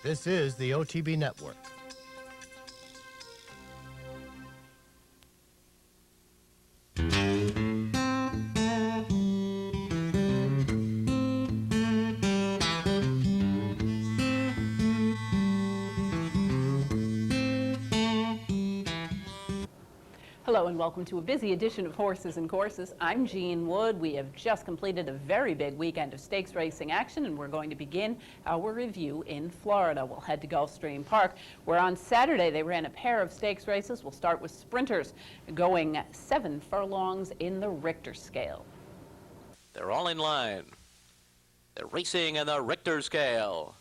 This is the OTB Network. Hello and welcome to a busy edition of Horses and Courses. I'm Jean Wood. We have just completed a very big weekend of stakes racing action, and we're going to begin our review in Florida. We'll head to Gulfstream Park, where on Saturday they ran a pair of stakes races. We'll start with sprinters going 7 furlongs in the Richter scale. They're all in line. They're racing in the Richter scale.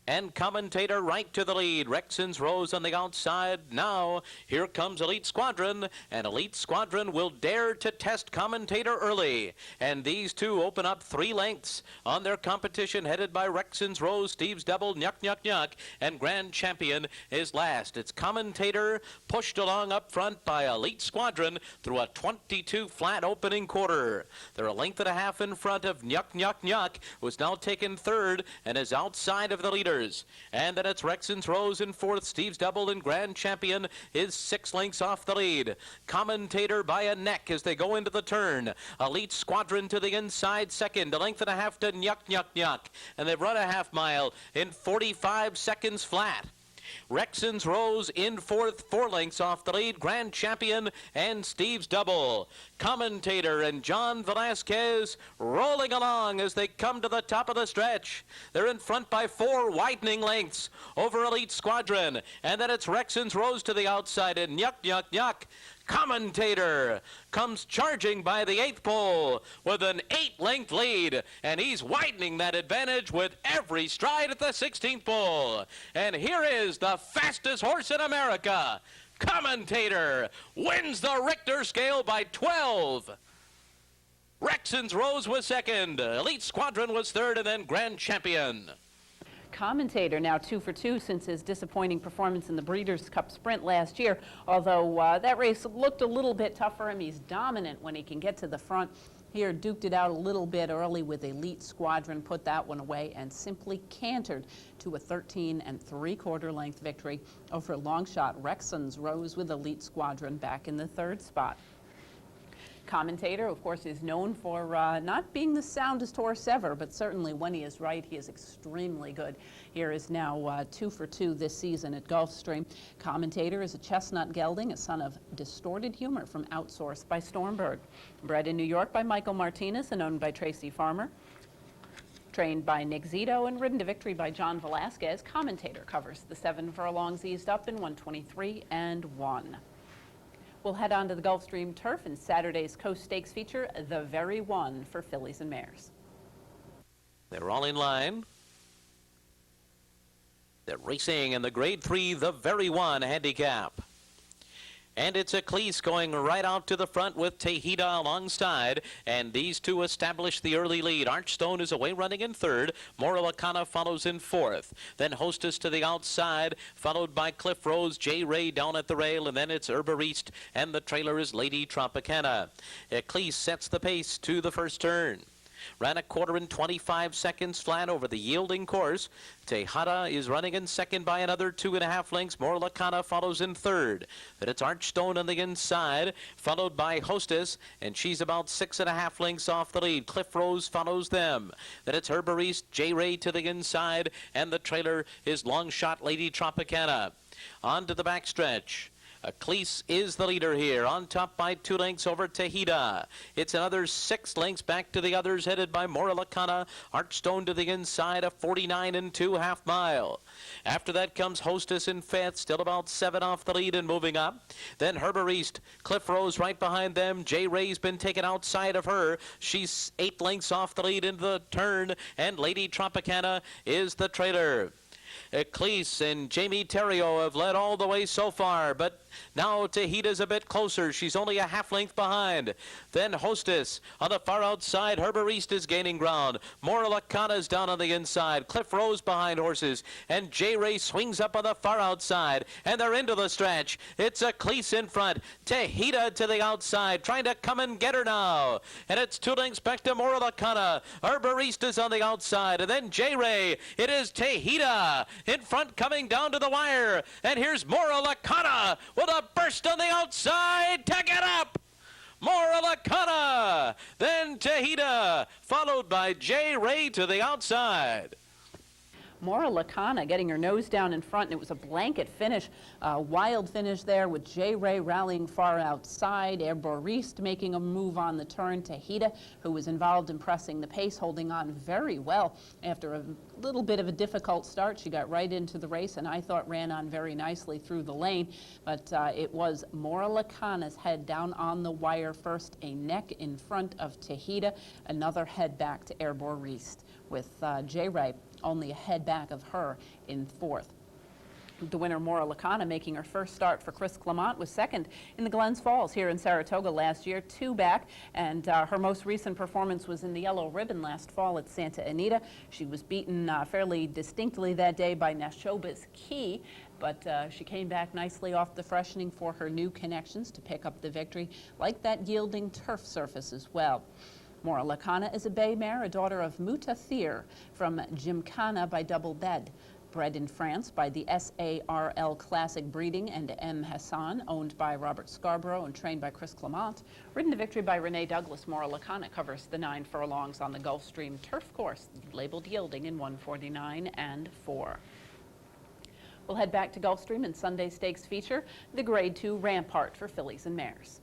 And commentator right to the lead. Rexon's Rose on the outside. Now, here comes Elite Squadron, and Elite Squadron will dare to test commentator early. And these two open up 3 lengths on their competition, headed by Rexon's Rose, Steve's Double, Nyuk Nyuk Nyuk, and Grand Champion is last. It's commentator pushed along up front by Elite Squadron through a 22 flat opening quarter. They're a length and a half in front of Nyuk Nyuk Nyuk, who's now taken third and is outside of the leader. And then it's Rexon's Rose in fourth. Steve's Double and Grand Champion is 6 lengths off the lead. Commentator by a neck as they go into the turn. Elite Squadron to the inside second. A length and a half to Nyuk Nyuk Nyuk. And they've run a half mile in 45 seconds flat. Rexon's Rose in fourth, 4 lengths off the lead. Grand Champion and Steve's Double. Commentator and John Velasquez rolling along as they come to the top of the stretch. They're in front by 4 widening lengths over Elite Squadron. And then it's Rexon's Rose to the outside and Nyuk Nyuk Nyuk. Commentator comes charging by the 8th pole with an 8-length lead, and he's widening that advantage with every stride at the 16th pole. And here is the fastest horse in America. Commentator wins the Richter scale by 12. Rexon's Rose was second, Elite Squadron was third, and then Grand Champion. Commentator now 2 for 2 since his disappointing performance in the Breeders' Cup Sprint last year. Although that race looked a little bit tough for him, he's dominant when he can get to the front. Here, duked it out a little bit early with Elite Squadron, put that one away, and simply cantered to a 13 3/4 length victory over Longshot Rexon's Rose with Elite Squadron back in the 3rd spot. Commentator, of course, is known for not being the soundest horse ever, but certainly when he is right, he is extremely good. Here is now 2 for 2 this season at Gulfstream. Commentator is a chestnut gelding, a son of Distorted Humor from Outsourced by Stormbird. Bred in New York by Michael Martinez and owned by Tracy Farmer. Trained by Nick Zito and ridden to victory by John Velasquez, Commentator covers the 7 furlongs eased up in 1:23 and 1. We'll head on to the Gulfstream turf in Saturday's Coast Stakes feature, The Very One for fillies and mares. They're all in line. They're racing in the Grade 3, The Very One handicap. And it's Eclise going right out to the front with Tehida alongside. And these two establish the early lead. Archstone is away running in third. Moralakana follows in fourth. Then Hostess to the outside, followed by Cliff Rose, J. Ray down at the rail. And then it's Herbariste, and the trailer is Lady Tropicana. Eclise sets the pace to the first turn. Ran a quarter in 25 seconds flat over the yielding course. Tejada is running in second by another 2.5 lengths. Moralakana follows in third. Then it's Archstone on the inside, followed by Hostess, and she's about 6.5 lengths off the lead. Cliff Rose follows them. Then it's Herbariste, J. Ray to the inside, and the trailer is Longshot Lady Tropicana. On to the backstretch. Eclise is the leader here, on top by 2 lengths over Tehida. It's another 6 lengths back to the others, headed by Moralakana. Archstone to the inside, a 49 2 half mile. After that comes Hostess in fifth, still about 7 off the lead and moving up. Then Herbariste, Cliff Rose right behind them. J. Ray's been taken outside of her. She's 8 lengths off the lead into the turn, and Lady Tropicana is the trailer. Eclise and Jamie Terrio have led all the way so far, but Now Tahita's a bit closer. She's only a half length behind. Then Hostess on the far outside. Herbariste is gaining ground. Mora Lacana's down on the inside. Cliff Rose behind Horses. And J. Ray swings up on the far outside. And they're into the stretch. It's a Cleese in front. Tahita to the outside, trying to come and get her now. And it's 2 lengths back to Mora Lacana. Herbariste is on the outside. And then J. Ray. It is Tahita in front, coming down to the wire. And here's Mora Lacana with a burst on the outside to get up. Mora Lacana, then Tahita, followed by J. Ray to the outside. Mora Lacana getting her nose down in front, and it was a blanket finish, wild finish there with J. Ray rallying far outside, Herbariste making a move on the turn, Tahita, who was involved in pressing the pace, holding on very well after a little bit of a difficult start. She got right into the race, and I thought ran on very nicely through the lane, but it was Mora Lacana's head down on the wire first, a neck in front of Tahita, another head back to Herbariste, with J. Ray only a head back of her in 4th. The winner, Mora Lacana, making her first start for Chris Clement, was second in the Glens Falls here in Saratoga last year, 2 back, and her most recent performance was in the Yellow Ribbon last fall at Santa Anita. She was beaten fairly distinctly that day by Nashoba's Key, but she came back nicely off the freshening for her new connections to pick up the victory, like that yielding turf surface as well. Mora Lacana is a bay mare, a daughter of Muta Thir from Gymkhana by Double Bed. Bred in France by the SARL Classic Breeding and M. Hassan, owned by Robert Scarborough and trained by Chris Clement. Ridden to victory by Renee Douglas, Mora Lacana covers the 9 furlongs on the Gulfstream turf course, labeled yielding in 149 and 4. We'll head back to Gulfstream and Sunday Stakes feature the Grade 2 Rampart for fillies and mares.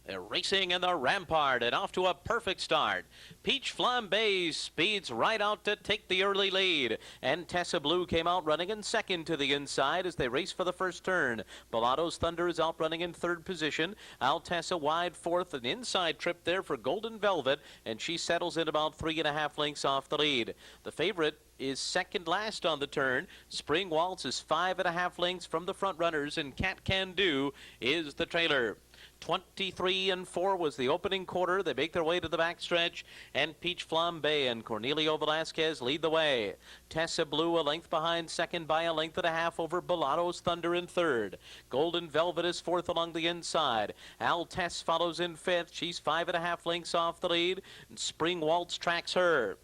They're racing in the Rampart and off to a perfect start. Peach Flambe speeds right out to take the early lead. And Tessa Blue came out running in second to the inside as they race for the first turn. Bellato's Thunder is out running in 3rd position. Altessa wide 4th, an inside trip there for Golden Velvet, and she settles in about 3.5 lengths off the lead. The favorite is second last on the turn. Spring Waltz is 5.5 lengths from the front runners, and Cat Can Do is the trailer. 23 and 4 was the opening quarter. They make their way to the backstretch, and Peach Flambe and Cornelio Velasquez lead the way. Tessa Blue a length behind second by 1.5 lengths over Bellato's Thunder in 3rd. Golden Velvet is 4th along the inside. Altesse follows in 5th. She's 5.5 lengths off the lead, and Spring Waltz tracks her.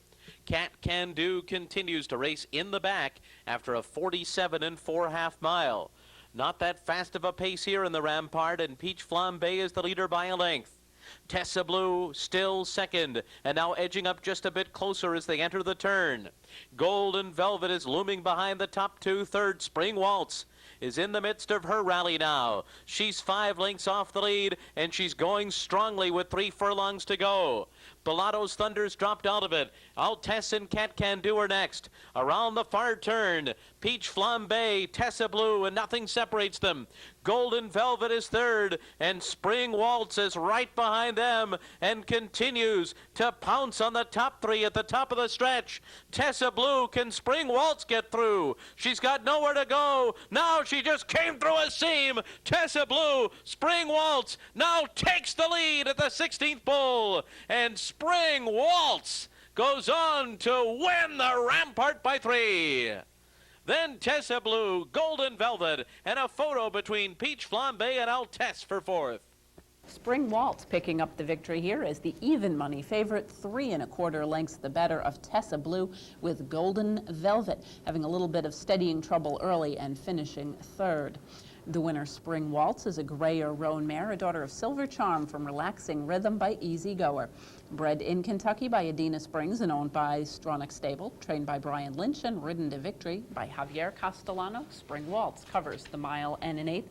Cat Can Do continues to race in the back after a 47 and 4/2 mile. Not that fast of a pace here in the Rampart, and Peach Flambe is the leader by 1 length. Tessa Blue still second, and now edging up just a bit closer as they enter the turn. Golden Velvet is looming behind the top 2. 3rd, Spring Waltz is in the midst of her rally now. She's 5 lengths off the lead, and she's going strongly with 3 furlongs to go. Bellato's Thunder's dropped out of it. Altesse and Cat Can Do are next. Around the far turn, Peach Flambe, Tessa Blue, and nothing separates them. Golden Velvet is 3rd, and Spring Waltz is right behind them and continues to pounce on the top 3 at the top of the stretch. Tessa Blue, can Spring Waltz get through? She's got nowhere to go. Now she just came through a seam. Tessa Blue, Spring Waltz now takes the lead at the 16th bull, and Spring Waltz goes on to win the Rampart by 3. Then Tessa Blue, Golden Velvet, and a photo between Peach Flambe and Altesse for 4th. Spring Waltz picking up the victory here as the even money favorite, 3.25 lengths the better of Tessa Blue, with Golden Velvet having a little bit of steadying trouble early and finishing 3rd. The winner, Spring Waltz, is a gray or roan mare, a daughter of Silver Charm from Relaxing Rhythm by Easy Goer. Bred in Kentucky by Adena Springs and owned by Stronach Stable, trained by Brian Lynch and ridden to victory by Javier Castellano, Spring Waltz covers the 1 1/8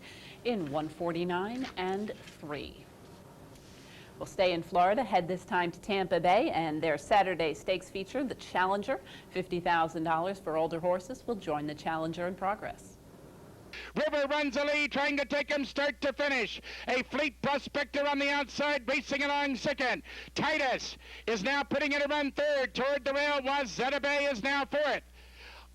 in 149 and 3. We'll stay in Florida, head this time to Tampa Bay, and their Saturday Stakes feature, the Challenger, $50,000 for older horses, will join the Challenger in progress. River runs the lead, trying to take him start to finish. A Fleet Prospector on the outside, racing along second. Titus is now putting it around 3rd. Toward the rail was Zeta Bay is now 4th.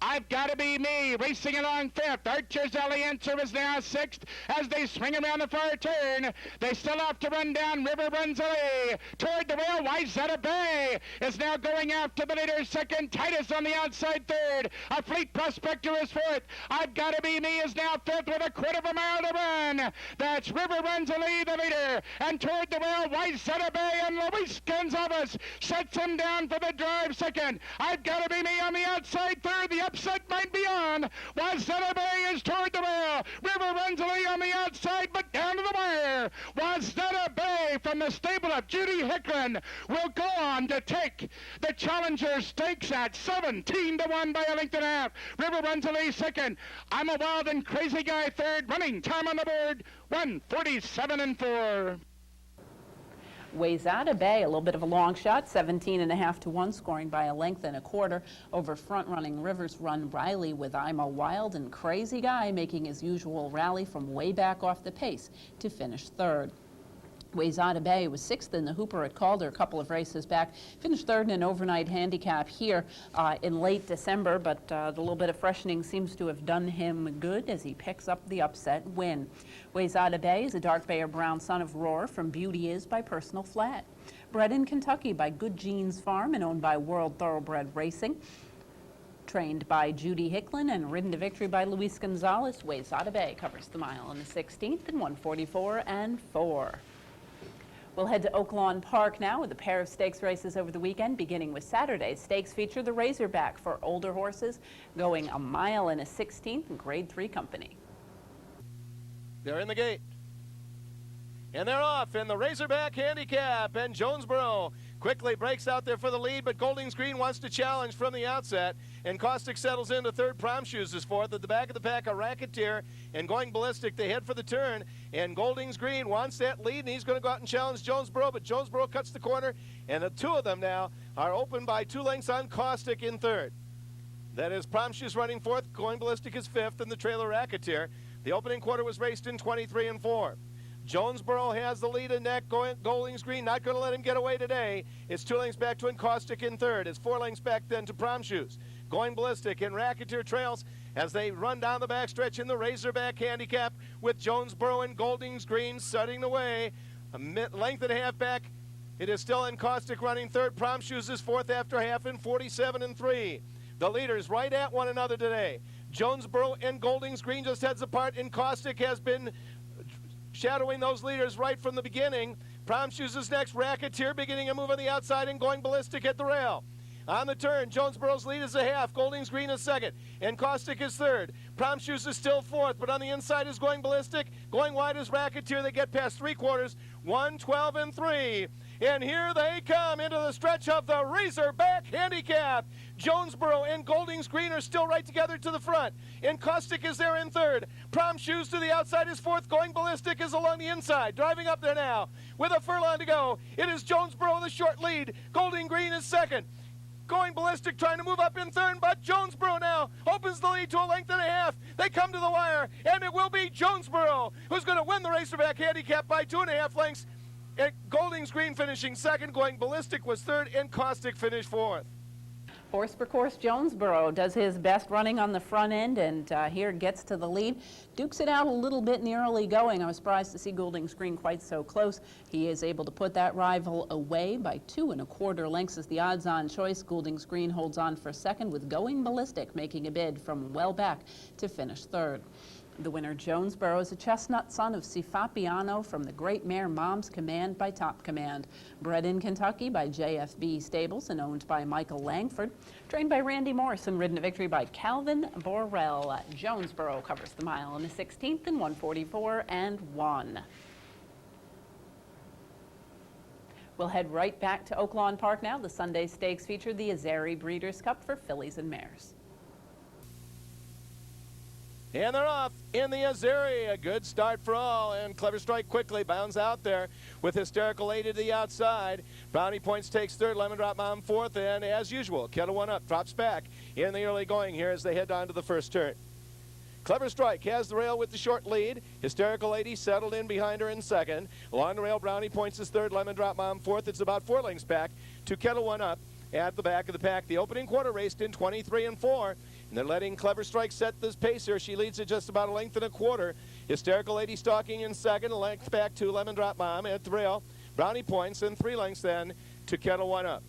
I've Gotta Be Me racing along fifth. Archer's Alianza is now sixth as they swing around the far turn. They still have to run down River Runs Away. Toward the rail, Wayzata Bay is now going after the leader. Second, Titus on the outside third. A Fleet Prospector is fourth. I've Gotta Be Me is now fifth with a quarter of a mile to run. That's River Runs Away, the leader. And toward the rail, Wayzata Bay and Luis Gonzalez sets him down for the drive second. I've Gotta Be Me on the outside third. The upset might be on. Wayzata Bay is toward the rail. River Runs Away on the outside, but down to the wire. Wayzata Bay from the stable of Judy Hicklin will go on to take the Challenger Stakes at 17-1 by a length and a half. River Runs Away second. I'm a Wild and Crazy Guy third. Running time on the board, 1:47.4. Wayzata Bay, a little bit of a long shot, 17.5 to 1, scoring by a length and a quarter over front-running Rivers Run Riley, with I'm a Wild and Crazy Guy making his usual rally from way back off the pace to finish third. Wayzata Bay was sixth in the Hooper at Calder a couple of races back. Finished third in an overnight handicap here in late December, but the little bit of freshening seems to have done him good as he picks up the upset win. Wayzata Bay is a dark bay or brown son of Roar from Beauty Is by Personal Flat. Bred in Kentucky by Good Genes Farm and owned by World Thoroughbred Racing. Trained by Judy Hicklin and ridden to victory by Luis Gonzalez, Wayzata Bay covers the mile in the 16th in 1:44.4. We'll head to Oaklawn Park now with a pair of stakes races over the weekend, beginning with Saturday's stakes feature, the Razorback for older horses, going a mile and a 16th in Grade 3 company. They're in the gate. And they're off in the Razorback handicap, and Jonesboro quickly breaks out there for the lead, but Goldings Green wants to challenge from the outset, and Caustic settles into third. Prom Shoes is fourth. At the back of the pack, a Racketeer, and Going Ballistic, they head for the turn, and Goldings Green wants that lead, and he's going to go out and challenge Jonesboro, but Jonesboro cuts the corner, and the two of them now are open by 2 lengths on Caustic in third. That is Prom Shoes running fourth, Going Ballistic is fifth, and the trailer Racketeer. The opening quarter was raced in 23-4. Jonesboro has the lead in that. Goldings Green not going to let him get away today. It's 2 lengths back to Caustic in third. It's 4 lengths back then to Prom Shoes. Going Ballistic and Racketeer trails as they run down the backstretch in the Razorback handicap with Jonesboro and Goldings Green setting the way. A length and a half back. It is still Caustic running third. Prom Shoes is fourth after half in 47-3. The leaders right at one another today. Jonesboro and Goldings Green just heads apart, and Caustic has been shadowing those leaders right from the beginning. Prom Shoes is next. Racketeer beginning a move on the outside and Going Ballistic at the rail. On the turn, Jonesboro's lead is a half. Goldings Green is second, and Caustic is third. Prom Shoes is still fourth, but on the inside is Going Ballistic. Going wide is Racketeer. They get past 3/4, 1:12.3. And here they come into the stretch of the Razorback handicap. Jonesboro and Goldings Green are still right together to the front, and Caustic is there in third. Prom Shoes to the outside is fourth. Going Ballistic is along the inside, driving up there now with a furlong to go. It is Jonesboro the short lead. Goldings Green is second. Going Ballistic trying to move up in third, but Jonesboro now opens the lead to a length and a half. They come to the wire, and it will be Jonesboro who's going to win the Razorback handicap by 2.5 lengths. And Goldings Green finishing second, Going Ballistic was third, and Caustic finished fourth. Horse for course, Jonesboro does his best running on the front end, and here gets to the lead. Dukes it out a little bit in the early going. I was surprised to see Goldings Green quite so close. He is able to put that rival away by 2 1/4 lengths as the odds-on choice. Goldings Green holds on for second, with Going Ballistic making a bid from well back to finish third. The winner, Jonesboro, is a chestnut son of Cifapiano from the great mare Mom's Command by Top Command. Bred in Kentucky by JFB Stables and owned by Michael Langford. Trained by Randy Morrison, ridden to victory by Calvin Borrell. Jonesboro covers the mile in the 16th in 1:44.1. We'll head right back to Oaklawn Park now. The Sunday Stakes feature the Azeri Breeders' Cup for fillies and mares. And they're off in the Azeri. A good start for all, and Clever Strike quickly bounds out there with Hysterical Lady to the outside. Brownie Points takes third, Lemon Drop Mom fourth, and as usual, Kettle One Up drops back in the early going here as they head down to the first turn. Clever Strike has the rail with the short lead. Hysterical Lady settled in behind her in second. Along the rail, Brownie Points is third, Lemon Drop Mom fourth. It's about 4 lengths back to Kettle One Up at the back of the pack. The opening quarter raced in 23-4. And they're letting Clever Strike set this pace here. She leads it just about a length and a quarter. Hysterical Lady stalking in second, a length back to Lemon Drop Mom at the rail. Brownie Points, and 3 lengths then to Kettle One Up.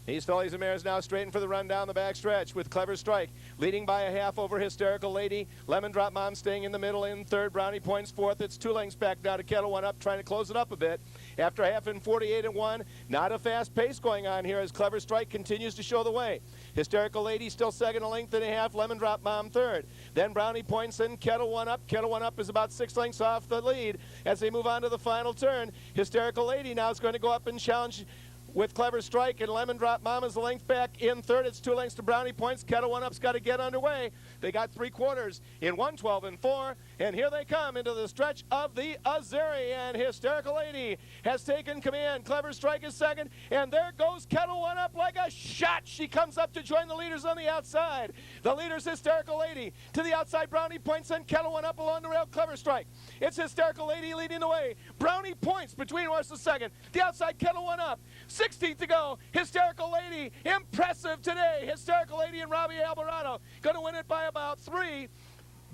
These fillies and mares now straighten for the run down the back stretch with Clever Strike leading by a half over Hysterical Lady. Lemon Drop Mom staying in the middle in third. Brownie Points fourth. It's 2 lengths back now to Kettle One Up, trying to close it up a bit. After a half in 48-1, not a fast pace going on here as Clever Strike continues to show the way. Hysterical Lady still second, a length and a half. Lemon Drop Mom third. Then Brownie Points and Kettle One Up. Kettle One Up is about 6 lengths off the lead as they move on to the final turn. Hysterical Lady now is going to go up and challenge with Clever Strike, and Lemon Drop Mom is a length back in third. It's 2 lengths to Brownie Points. Kettle One Up's got to get underway. They got 3/4 in 1:12-4, and here they come into the stretch of the Azeri, and Hysterical Lady has taken command. Clever Strike is second, and there goes Kettle One Up like a shot. She comes up to join the leaders on the outside. The leaders, Hysterical Lady. To the outside, Brownie Points and Kettle One Up along the rail, Clever Strike. It's Hysterical Lady leading the way. Brownie Points between horses second. The outside, Kettle One Up. 16th to go. Hysterical Lady, impressive today. Hysterical Lady and Robbie Alvarado going to win it by about 3.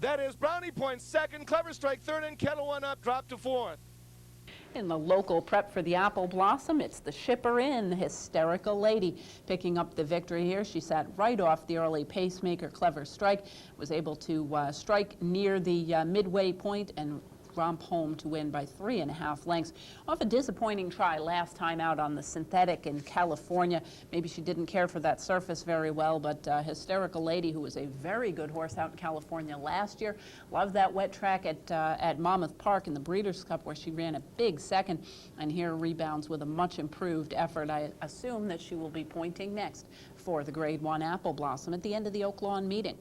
That is Brownie Points second, Clever Strike third, and Kettle One Up dropped to 4th. In the local prep for the Apple Blossom, it's the Shipper Inn, Hysterical Lady, picking up the victory here. She sat right off the early pacemaker, Clever Strike, was able to strike near the midway point and romp home to win by 3.5 lengths. Off a disappointing try last time out on the synthetic in California. Maybe she didn't care for that surface very well, but Hysterical Lady, who was a very good horse out in California last year, loved that wet track at Monmouth Park in the Breeders' Cup, where she ran a big second, and here rebounds with a much improved effort. I assume that she will be pointing next for the Grade 1 Apple Blossom at the end of the Oak Lawn meeting.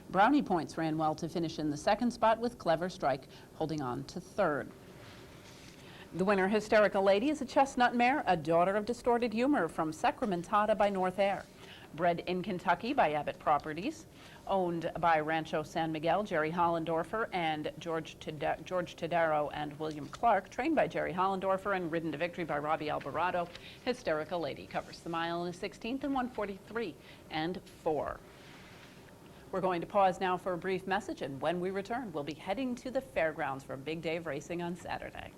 Brownie Points ran well to finish in the second spot, with Clever Strike holding on to third. The winner, Hysterical Lady, is a chestnut mare, a daughter of Distorted Humor from Sacramentada by North Air. Bred in Kentucky by Abbott Properties, owned by Rancho San Miguel, Jerry Hollendorfer and George Tadaro and William Clark, trained by Jerry Hollendorfer and ridden to victory by Robbie Alvarado. Hysterical Lady covers the mile in a 16th in 1:43.4. We're going to pause now for a brief message, and when we return, we'll be heading to the fairgrounds for a big day of racing on Saturday.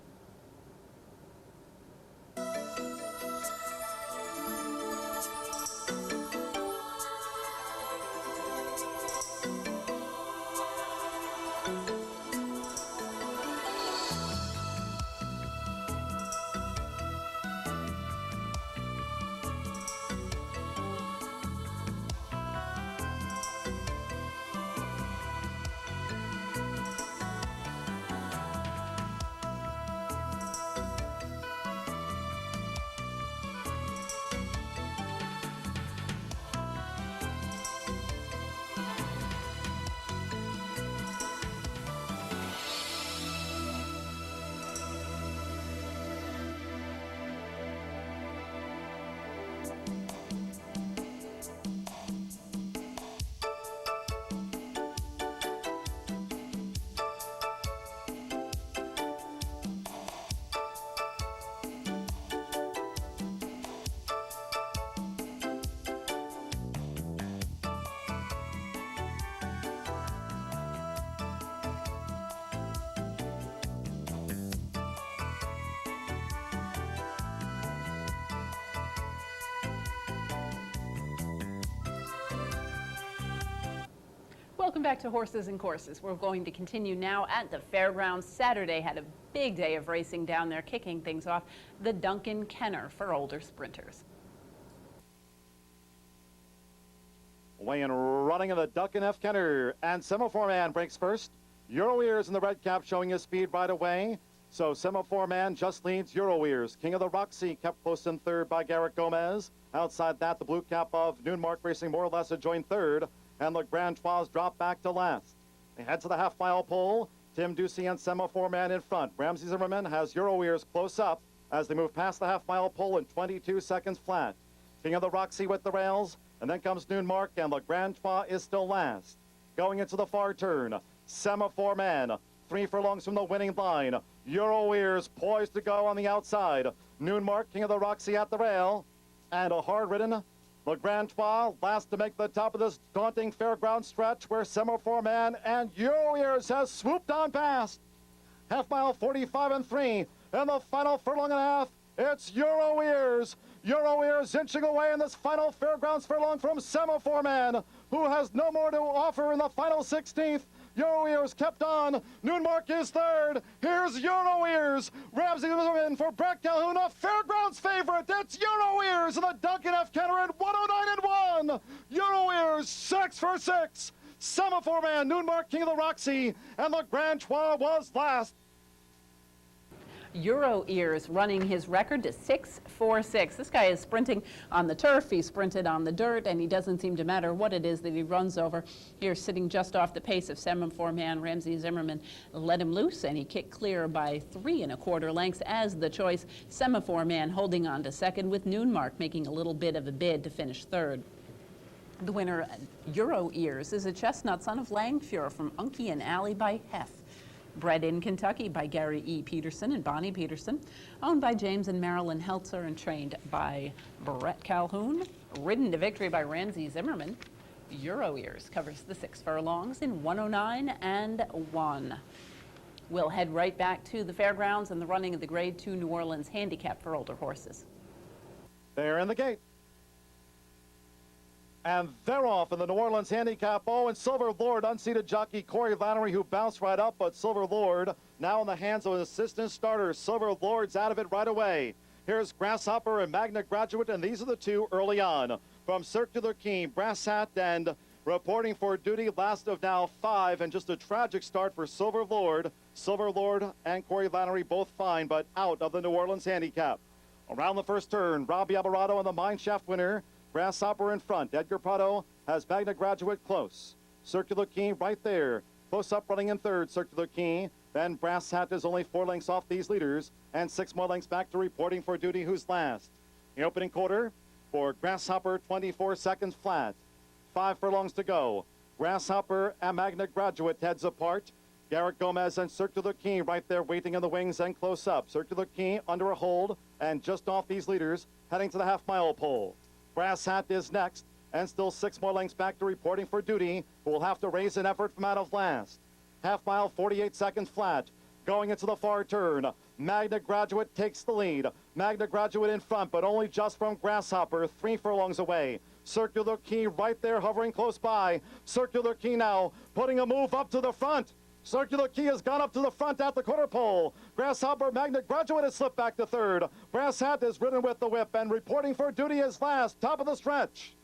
Welcome back to Horses and Courses. We're going to continue now at the fairgrounds. Saturday had a big day of racing down there, kicking things off the Duncan Kenner for older sprinters. Away and running of the Duncan F. Kenner, and Semaphore Man breaks first. Euro Ears in the red cap showing his speed right away. So Semaphore Man just leads Euro Ears. King of the Roxy kept close in third by Garrett Gomez. Outside that, the blue cap of Noonmark Racing more or less had joined third, and the Grand Trois dropped back to last. They head to the half-mile pole. Tim Ducey and Semaphore Man in front. Ramsey Zimmerman has Euro Ears close up as they move past the half-mile pole in 22 seconds flat. King of the Roxy with the rails, and then comes Noonmark, and the Grand Trois is still last. Going into the far turn, Semaphore Man, 3 furlongs from the winning line. Euro Ears poised to go on the outside. Noonmark, King of the Roxy at the rail, and a hard-ridden The Grand Tois last to make the top of this daunting fairground stretch where Semaphore Man and Euro Ears has swooped on past. Half mile 45 and 3. In the final furlong and a half, it's Euro Ears. Euro Ears inching away in this final fairgrounds furlong from Semaphore Man, who has no more to offer in the final 16th. Euro Ears kept on. Noonmark is third. Here's Euro Ears. Ramsey was in for Brett Calhoun, a fairgrounds favorite. That's Euro Ears in the Duncan F. Kenner at 109 and 1. Euro Ears 6 for 6. Semaphore Man, Noonmark, King of the Roxy, and the Grand Tois was last. Euro Ears running his record to 6:46. This guy is sprinting on the turf, he sprinted on the dirt, and he doesn't seem to matter what it is that he runs over. Here, sitting just off the pace of Semaphore Man, Ramsey Zimmerman let him loose, and he kicked clear by 3 1/4 lengths as the choice. Semaphore Man holding on to second, with Noonmark making a little bit of a bid to finish third. The winner, Euro Ears, is a chestnut son of Langfure from Unky and Alley by Heff. Bred in Kentucky by Gary E. Peterson and Bonnie Peterson, owned by James and Marilyn Heltzer and trained by Brett Calhoun, ridden to victory by Ramsey Zimmerman. Euro Ears covers the 6 furlongs in 109 and 1. We'll head right back to the fairgrounds and the running of the Grade 2 New Orleans Handicap for older horses. They're in the gate. And they're off in the New Orleans Handicap. Oh, and Silver Lord, unseated jockey Corey Lannery, who bounced right up, but Silver Lord now in the hands of an assistant starter. Silver Lord's out of it right away. Here's Grasshopper and Magna Graduate, and these are the two early on. From Circular Key, Brass Hat, and reporting for duty, last of now 5, and just a tragic start for Silver Lord. Silver Lord and Corey Lannery both fine, but out of the New Orleans Handicap. Around the first turn, Robbie Alvarado and the Mineshaft winner. Grasshopper in front. Edgar Prado has Magna Graduate close. Circular Key right there. Close up running in third, Circular Key. Then Brass Hat is only 4 lengths off these leaders, and 6 more lengths back to reporting for duty, who's last. The opening quarter for Grasshopper, 24 seconds flat. 5 furlongs to go. Grasshopper and Magna Graduate heads apart. Garrett Gomez and Circular Key right there waiting in the wings and close up. Circular Key under a hold and just off these leaders, heading to the half-mile pole. Brass Hat is next, and still 6 more lengths back to reporting for duty, who will have to raise an effort from out of last. Half mile, 48 seconds flat. Going into the far turn, Magna Graduate takes the lead. Magna Graduate in front, but only just from Grasshopper, 3 furlongs away. Circular Key right there hovering close by. Circular Key now putting a move up to the front. Circular Key has gone up to the front at the quarter pole. Grasshopper, Magna Graduate has slipped back to third. Brass Hat is ridden with the whip, and reporting for duty is last, top of the stretch.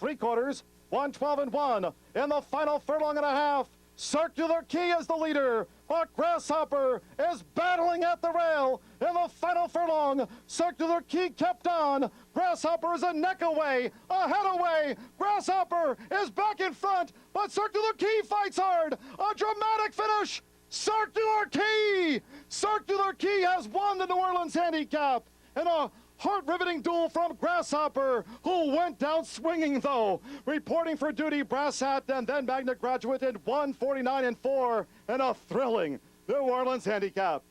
3 quarters, 112 and 1. In the final furlong and a half, Circular Key is the leader, but Grasshopper is battling at the rail. In the final furlong, Circular Key kept on. Grasshopper is a neck away, a head away. Grasshopper is back in front, but Circular Key fights hard. A dramatic finish. Circular Key! Circular Key has won the New Orleans Handicap in a heart-riveting duel from Grasshopper, who went down swinging, though. Reporting for duty, Brass Hat, and then Magna Graduate in 149 and 4 in a thrilling New Orleans Handicap.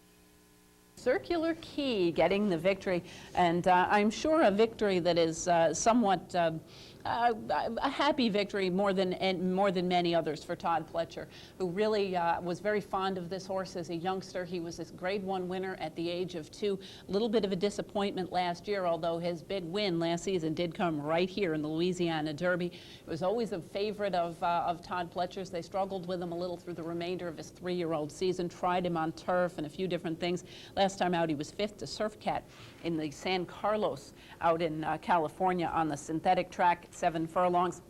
Circular Key getting the victory, and I'm sure a victory that is somewhat a happy victory more than many others for Todd Pletcher, who really was very fond of this horse as a youngster. He was this Grade 1 winner at the age of 2. A little bit of a disappointment last year, although his big win last season did come right here in the Louisiana Derby. It was always a favorite of Todd Pletcher's. They struggled with him a little through the remainder of his 3-year-old season, tried him on turf and a few different things. Last time out, he was 5th to Surf Cat in the San Carlos out in California on the synthetic track, 7 furlongs.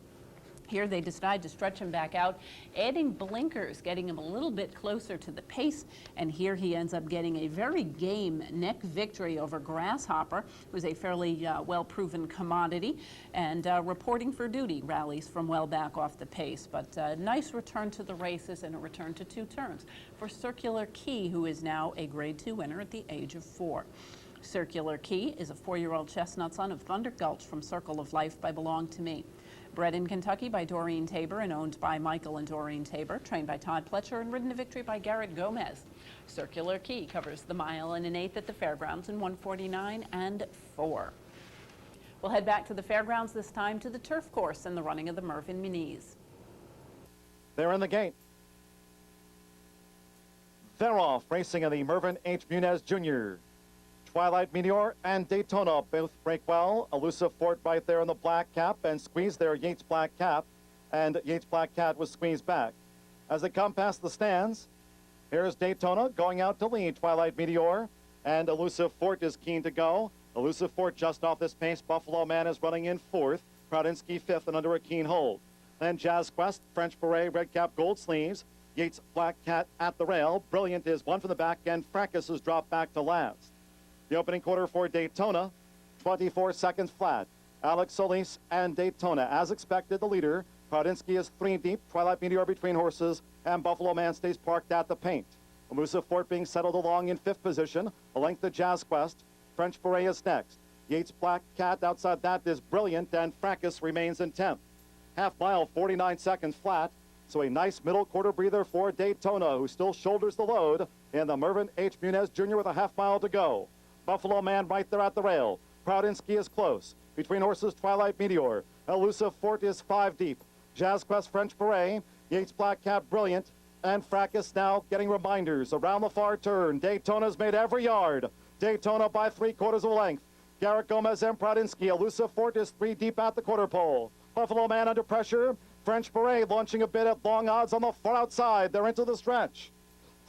Here they decide to stretch him back out, adding blinkers, getting him a little bit closer to the pace, and here he ends up getting a very game neck victory over Grasshopper, who's a fairly well-proven commodity, and reporting for duty, rallies from well back off the pace, but nice return to the races and a return to 2 turns for Circular Key, who is now a Grade 2 winner at the age of 4. Circular Key is a 4-year-old chestnut son of Thunder Gulch from Circle of Life by Belong to Me. Bred in Kentucky by Doreen Tabor and owned by Michael and Doreen Tabor, trained by Todd Pletcher and ridden to victory by Garrett Gomez. Circular Key covers the 1 1/8 at the fairgrounds in 149 and 4. We'll head back to the fairgrounds, this time to the turf course and the running of the Mervyn Minis. They're in the gate. They're off, racing in the Mervyn H. Muniz Jr. Twilight Meteor and Daytona both break well. Elusive Fort right there in the black cap and squeeze there Yates Black Cap. And Yates Black Cat was squeezed back. As they come past the stands, here's Daytona going out to lead Twilight Meteor. And Elusive Fort is keen to go. Elusive Fort just off this pace. Buffalo Man is running in fourth. Proudinsky fifth and under a keen hold. Then Jazz Quest, French Beret, Red Cap, Gold Sleeves. Yates Black Cat at the rail. Brilliant is one from the back end. Fracas has dropped back to last. The opening quarter for Daytona, 24 seconds flat. Alex Solis and Daytona. As expected, the leader. Proudinsky is 3 deep. Twilight Meteor between horses. And Buffalo Man stays parked at the paint. Elusive Fort being settled along in 5th position. A length to Jazz Quest. French Beret is next. Yates Black Cat outside that is Brilliant. And Fracas remains in 10th. Half mile, 49 seconds flat. So a nice middle quarter breather for Daytona, who still shoulders the load in the Mervyn H. Muniz Jr. with a half mile to go. Buffalo Man right there at the rail. Proudinsky is close. Between horses, Twilight Meteor. Elusive Fort is 5 deep. Jazz Quest, French Beret. Yates Black Cat, Brilliant. And Fracas now getting reminders around the far turn. Daytona's made every yard. Daytona by 3/4 of a length. Garrett Gomez and Proudinsky. Elusive Fort is 3 deep at the quarter pole. Buffalo Man under pressure. French Beret launching a bit at long odds on the far outside. They're into the stretch.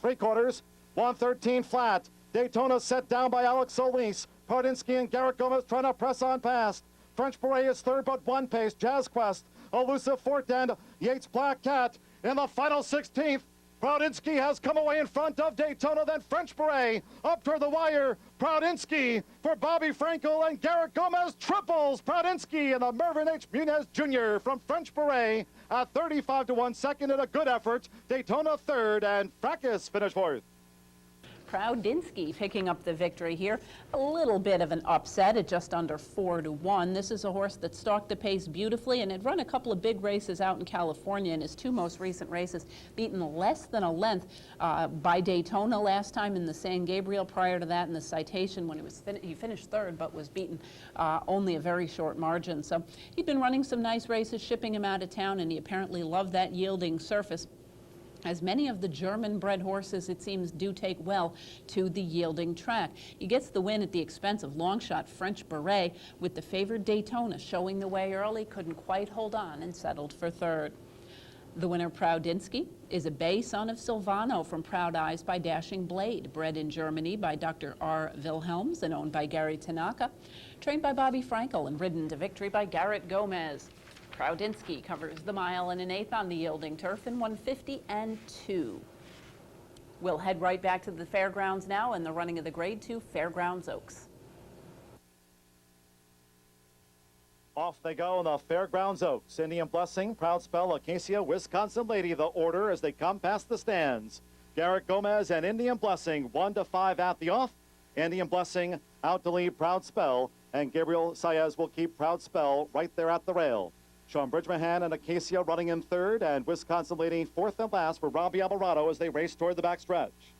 3/4, 113 flat. Daytona set down by Alex Solis. Proudinsky and Garrett Gomez trying to press on past. French Beret is third but 1 pace. Jazz Quest, Elusive Fort and Yates Black Cat in the final 16th. Proudinsky has come away in front of Daytona, then French Beret up toward the wire. Proudinsky for Bobby Frankel and Garrett Gomez triples. Proudinsky and the Mervyn H. Muniz Jr. from French Beret at 35 to 1 second in a good effort. Daytona third and Fracas finished fourth. Proudinsky picking up the victory here. A little bit of an upset at just under 4 to 1. This is a horse that stalked the pace beautifully and had run a couple of big races out in California in his 2 most recent races, beaten less than a length by Daytona last time in the San Gabriel. Prior to that in the Citation when he finished third but was beaten only a very short margin. So he'd been running some nice races, shipping him out of town, and he apparently loved that yielding surface, as many of the German-bred horses, it seems, do take well to the yielding track. He gets the win at the expense of long-shot French Beret, with the favored Daytona showing the way early, couldn't quite hold on, and settled for third. The winner, Proudinsky, is a bay son of Silvano from Proud Eyes by Dashing Blade, bred in Germany by Dr. R. Wilhelms and owned by Gary Tanaka, trained by Bobby Frankel and ridden to victory by Garrett Gomez. Proudinsky covers the mile and an eighth on the yielding turf in 150 and 2. We'll head right back to the fairgrounds now and the running of the Grade 2 Fairgrounds Oaks. Off they go in the Fairgrounds Oaks. Indian Blessing, Proud Spell, Acacia, Wisconsin Lady, the order as they come past the stands. Garrett Gomez and Indian Blessing, 1 to 5 at the off. Indian Blessing out to lead Proud Spell, and Gabriel Saez will keep Proud Spell right there at the rail. Sean Bridgmahan and Acacia running in third, and Wisconsin Lady fourth and last for Robbie Alvarado as they race toward the backstretch.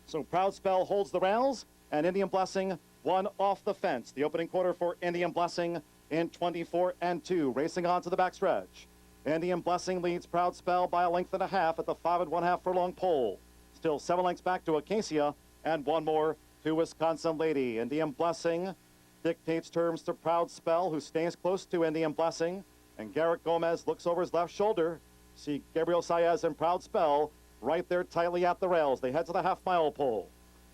So Proud Spell holds the rails, and Indian Blessing 1 off the fence. The opening quarter for Indian Blessing in 24 and 2, racing on to the backstretch. Indian Blessing leads Proud Spell by a length and a half at the 5 1/2 furlong pole. Still 7 lengths back to Acacia, and 1 more to Wisconsin Lady. Indian Blessing dictates terms to Proud Spell, who stays close to Indian Blessing. And Garrett Gomez looks over his left shoulder. See Gabriel Saez and Proud Spell right there tightly at the rails. They head to the half-mile pole.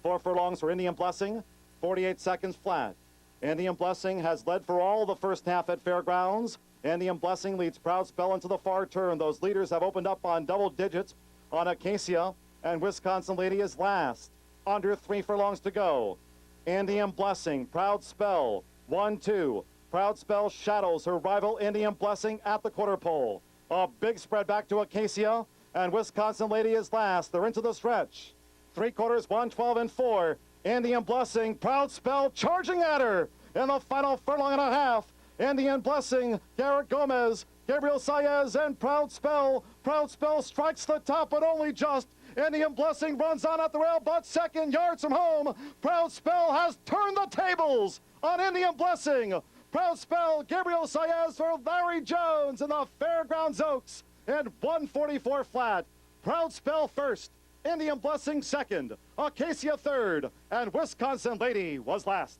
4 furlongs for Indian Blessing, 48 seconds flat. Indian Blessing has led for all the first half at Fairgrounds. Indian Blessing leads Proud Spell into the far turn. Those leaders have opened up on double digits on Acacia, and Wisconsin Lady is last. Under 3 furlongs to go. Indian Blessing, Proud Spell, 1-2. Proud Spell shadows her rival Indian Blessing at the quarter pole. A big spread back to Acacia, and Wisconsin Lady is last. They're into the stretch. 3/4, 112 and 4. Indian Blessing, Proud Spell charging at her in the final furlong and a half. Indian Blessing, Garrett Gomez, Gabriel Saez, and Proud Spell. Proud Spell strikes the top, but only just. Indian Blessing runs on at the rail, but second, yards from home. Proud Spell has turned the tables on Indian Blessing. Proud Spell, Gabriel Saez for Larry Jones in the Fairgrounds Oaks in 144 flat. Proud Spell first, Indian Blessing second, Acacia third, and Wisconsin Lady was last.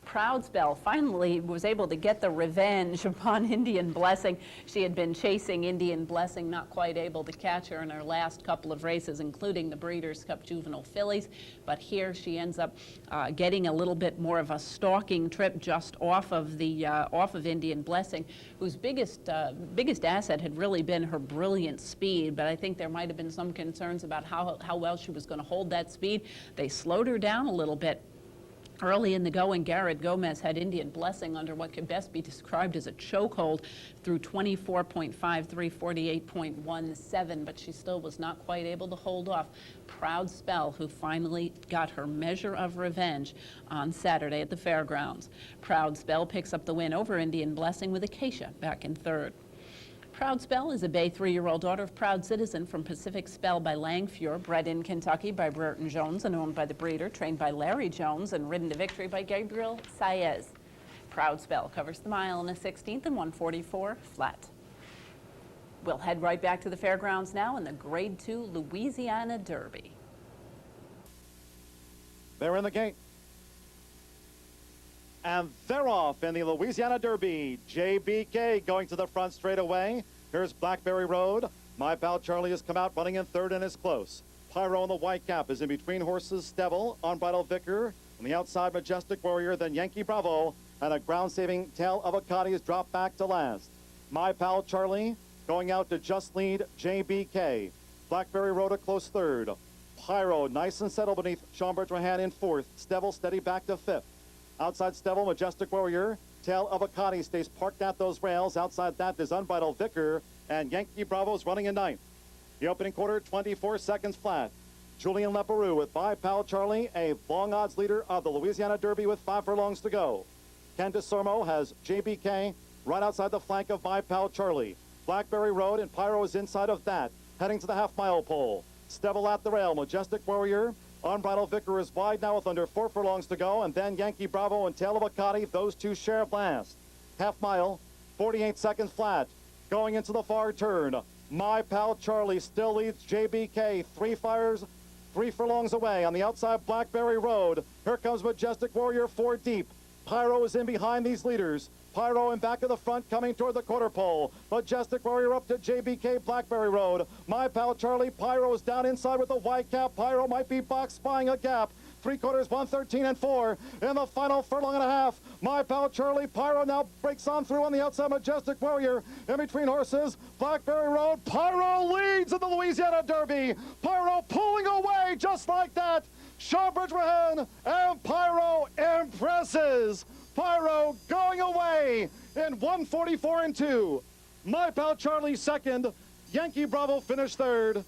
Proud Spell finally was able to get the revenge upon Indian Blessing. She had been chasing Indian Blessing, not quite able to catch her in her last couple of races, including the Breeders' Cup Juvenile Fillies. But here she ends up getting a little bit more of a stalking trip just off of Indian Blessing, whose biggest asset had really been her brilliant speed. But I think there might have been some concerns about how well she was going to hold that speed. They slowed her down a little bit. Early in the going, Garrett Gomez had Indian Blessing under what could best be described as a chokehold through 24.53, 48.17, but she still was not quite able to hold off Proud Spell, who finally got her measure of revenge on Saturday at the fairgrounds. Proud Spell picks up the win over Indian Blessing with Acacia back in third. Proud Spell is a Bay 3-year-old daughter of Proud Citizen from Pacific Spell by Langfure, bred in Kentucky by Brereton Jones and owned by the breeder, trained by Larry Jones and ridden to victory by Gabriel Saez. Proud Spell covers the mile in a 16th and 144 flat. We'll head right back to the fairgrounds now in the Grade 2 Louisiana Derby. They're in the gate. And they're off in the Louisiana Derby. JBK going to the front straight away. Here's Blackberry Road. My Pal Charlie has come out running in third and is close. Pyro in the white cap is in between horses. Stevel, Unbridled Vicar. On the outside, Majestic Warrior, then Yankee Bravo. And a ground-saving Tail of Akati is dropped back to last. My Pal Charlie going out to just lead JBK. Blackberry Road a close third. Pyro nice and settled beneath Sean Bertrand in fourth. Stevel steady back to fifth. Outside Stevel, Majestic Warrior. Tail of Akati stays parked at those rails. Outside that is Unbridled Vicar, and Yankee Bravo's running in ninth. The opening quarter, 24 seconds flat. Julian Leparoux with My Pal Charlie, a long odds leader of the Louisiana Derby with 5 furlongs to go. Ken DeSormo has JBK right outside the flank of My Pal Charlie. Blackberry Road and Pyro is inside of that, heading to the half-mile pole. Stevel at the rail, Majestic Warrior. Unbridled Vicar is wide now with under 4 furlongs to go, and then Yankee Bravo and Tail of Akati, those two share last. Half mile, 48 seconds flat. Going into the far turn, My Pal Charlie still leads JBK. 3 fires, 3 furlongs away. On the outside, Blackberry Road. Here comes Majestic Warrior 4 deep. Pyro is in behind these leaders. Pyro in back of the front coming toward the quarter pole. Majestic Warrior up to JBK, Blackberry Road. My Pal Charlie, Pyro is down inside with the white cap. Pyro might be box spying a gap. 3/4, 113 and 4. In the final furlong and a half, My Pal Charlie, Pyro now breaks on through on the outside. Majestic Warrior in between horses. Blackberry Road, Pyro leads in the Louisiana Derby. Pyro pulling away just like that. Shawbridge Rahan and Pyro impresses. Pyro going away in 144 and 2. My Pal Charlie second. Yankee Bravo finished third.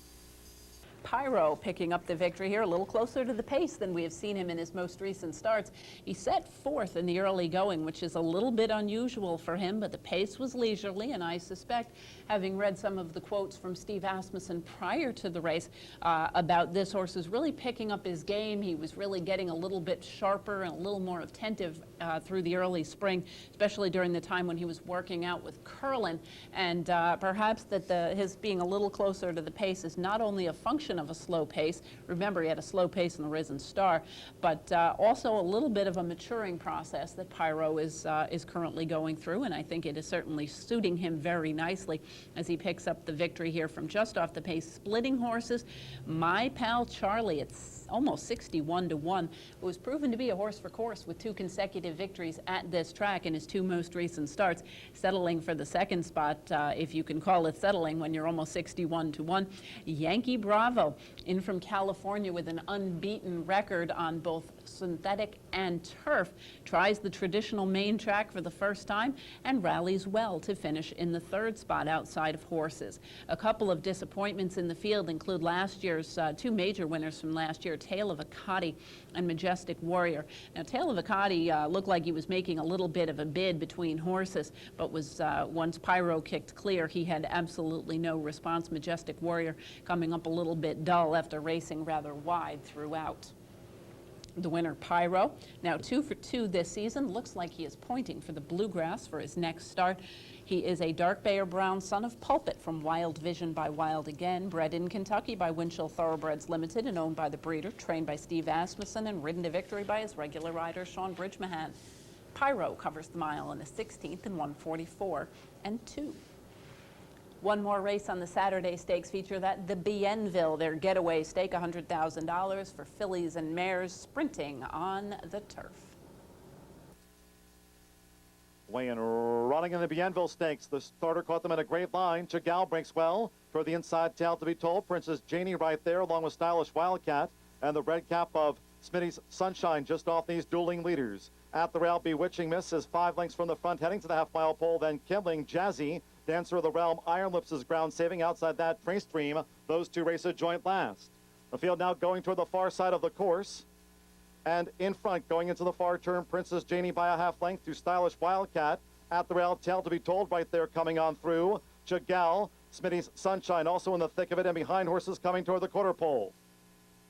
Pyro picking up the victory here, a little closer to the pace than we have seen him in his most recent starts. He set fourth in the early going, which is a little bit unusual for him, but the pace was leisurely, and I suspect, having read some of the quotes from Steve Asmussen prior to the race about this horse is really picking up his game. He was really getting a little bit sharper and a little more attentive through the early spring, especially during the time when he was working out with Curlin, and perhaps that his being a little closer to the pace is not only a function of a slow pace. Remember, he had a slow pace in the Risen Star, but also a little bit of a maturing process that Pyro is currently going through, and I think it is certainly suiting him very nicely as he picks up the victory here from just off the pace. Splitting horses, My Pal Charlie, it's almost 61 to 1, who was proven to be a horse for course with 2 consecutive victories at this track in his 2 most recent starts, settling for the second spot, if you can call it settling when you're almost 61 to 1. Yankee Bravo in from California with an unbeaten record on both synthetic and turf, tries the traditional main track for the first time and rallies well to finish in the 3rd spot outside of horses. A couple of disappointments in the field include last year's 2 major winners from last year, Tail of Akati and Majestic Warrior. Now, Tail of Akati looked like he was making a little bit of a bid between horses, but was once Pyro kicked clear, he had absolutely no response. Majestic Warrior coming up a little bit dull after racing rather wide throughout. The winner, Pyro, now 2 for 2 this season. Looks like he is pointing for the Bluegrass for his next start. He is a dark bay or brown son of Pulpit from Wild Vision by Wild Again, bred in Kentucky by Winchell Thoroughbreds Limited and owned by the breeder, trained by Steve Asmussen and ridden to victory by his regular rider, Sean Bridgmahan. Pyro covers the mile in the 16th in 1:44 and 2. One more race on the Saturday Stakes feature, that the Bienville, their getaway stake, $100,000 for fillies and mares sprinting on the turf. Weighing running in the Bienville Stakes. The starter caught them in a great line. Chagall breaks well for the inside tail to be told. Princess Janie right there along with Stylish Wildcat and the red cap of Smitty's Sunshine just off these dueling leaders. At the rail, Bewitching Miss is 5 lengths from the front heading to the half-mile pole. Then Kindling, Jazzy, Dancer of the Realm, Iron Lips is ground saving. Outside that, Trace Stream. Those two race a joint last. The field now going toward the far side of the course. And in front, going into the far turn, Princess Janie by a half length to Stylish Wildcat. At the rail, tail to be told right there coming on through. Chagall, Smitty's Sunshine also in the thick of it, and behind horses coming toward the quarter pole.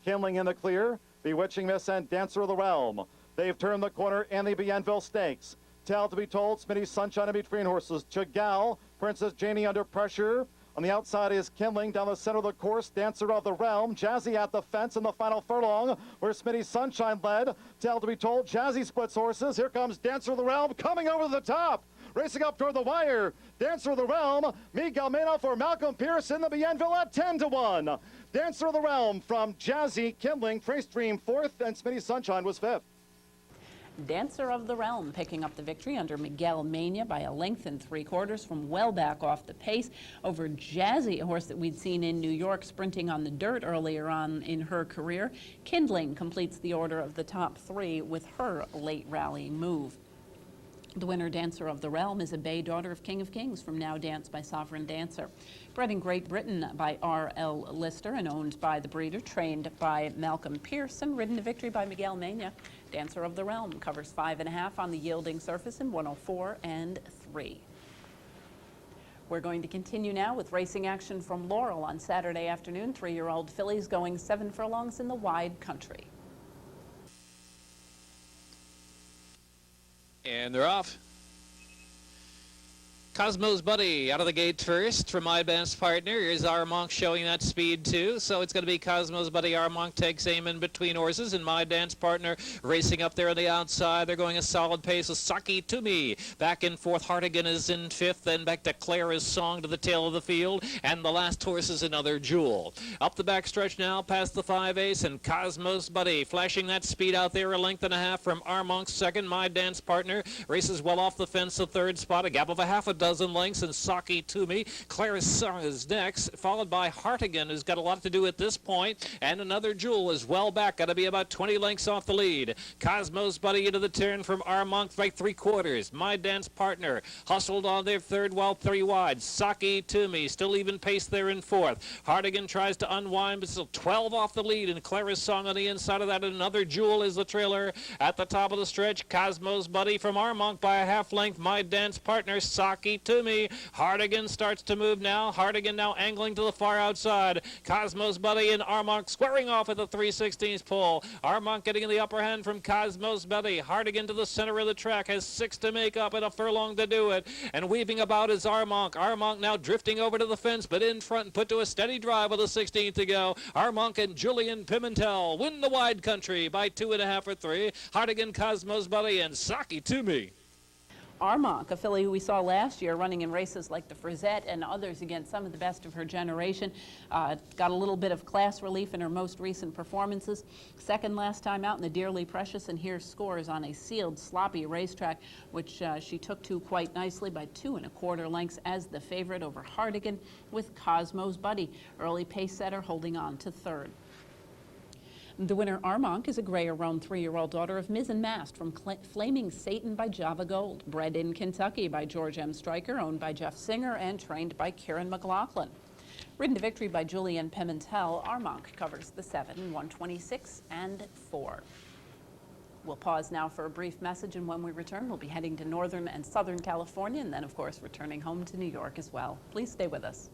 Kindling in the clear, Bewitching Miss and Dancer of the Realm. They've turned the corner in the Bienville Stakes. Tail to be told, Smitty's Sunshine in between horses. Chagall, Princess Janie under pressure. On the outside is Kindling. Down the center of the course, Dancer of the Realm. Jazzy at the fence in the final furlong, where Smitty's Sunshine led. Tail to be told, Jazzy splits horses. Here comes Dancer of the Realm coming over the top. Racing up toward the wire, Dancer of the Realm. Miguel Mena for Malcolm Pierce in the Bienville at 10-1. Dancer of the Realm from Jazzy, Kindling, Trace Dream 4th, and Smitty's Sunshine was 5th. Dancer of the Realm picking up the victory under Miguel Mena by 1 3/4 lengths from well back off the pace over Jazzy, a horse that we'd seen in New York sprinting on the dirt earlier on in her career. Kindling completes the order of the top 3 with her late rallying move. The winner, Dancer of the Realm, is a bay daughter of King of Kings from Now Dance by Sovereign Dancer. Bred in Great Britain by R.L. Lister and owned by the breeder, trained by Malcolm Pierce and ridden to victory by Miguel Mena. Dancer of the Realm covers 5.5 on the yielding surface in 1:04 and 3. We're going to continue now with racing action from Laurel on Saturday afternoon. 3-year-old fillies going 7 furlongs in the wide country. And they're off. Cosmo's Buddy out of the gate first from My Advanced Partner. Here's Armonk showing that speed too. So it's going to be Cosmo's Buddy. Armonk takes aim in between horses, and My Dance Partner racing up there on the outside. They're going a solid pace with Saki Toomey. Back in 4th, Hartigan is in 5th. Then back to Clara's Song to the tail of the field. And the last horse is Another Jewel. Up the backstretch now past the 5 ace, and Cosmo's Buddy flashing that speed out there, 1.5 lengths from Armonk's second. My Dance Partner races well off the fence, the 3rd spot, a gap of a half a dozen lengths, and Saki Toomey. Clara's Song is next, followed by Hartigan, who's got a lot to do at this point, and Another Jewel is well back, got to be about 20 lengths off the lead. Cosmo's Buddy into the turn from Armonk by 3/4. My Dance Partner hustled on their 3rd, while 3 wide. Saki Toomey still even pace there in 4th. Hartigan tries to unwind, but still 12 off the lead, and Clara's Song on the inside of that. Another Jewel is the trailer at the top of the stretch. Cosmo's Buddy from Armonk by a half length. My Dance Partner, Saki Toomey. Hartigan starts to move now. Hartigan now angling to the far outside. Cosmo's Buddy and Armonk squaring off at the 3/16 pole. Armonk getting in the upper hand from Cosmo's Buddy. Hartigan to the center of the track, has 6 to make up and a furlong to do it. And weaving about is Armonk. Armonk now drifting over to the fence, but in front and put to a steady drive with a 16th to go. Armonk and Julian Pimentel win the wide country by 2.5 or 3. Hartigan, Cosmo's Buddy, and Saki Toomey. Armonk, a filly who we saw last year running in races like the Frisette and others against some of the best of her generation, got a little bit of class relief in her most recent performances. Second last time out in the Dearly Precious, and here scores on a sealed, sloppy racetrack, which she took to quite nicely by 2.25 lengths as the favorite over Hartigan, with Cosmo's Buddy, early pace setter, holding on to 3rd. The winner, Armonk, is a gray or roan 3-year-old daughter of Miz and Mast from Flaming Satan by Java Gold, bred in Kentucky by George M. Stryker, owned by Jeff Singer, and trained by Kieran McLaughlin. Ridden to victory by Julian Pimentel, Armonk covers the 7 in 1:26 and 4. We'll pause now for a brief message, and when we return, we'll be heading to Northern and Southern California, and then, of course, returning home to New York as well. Please stay with us.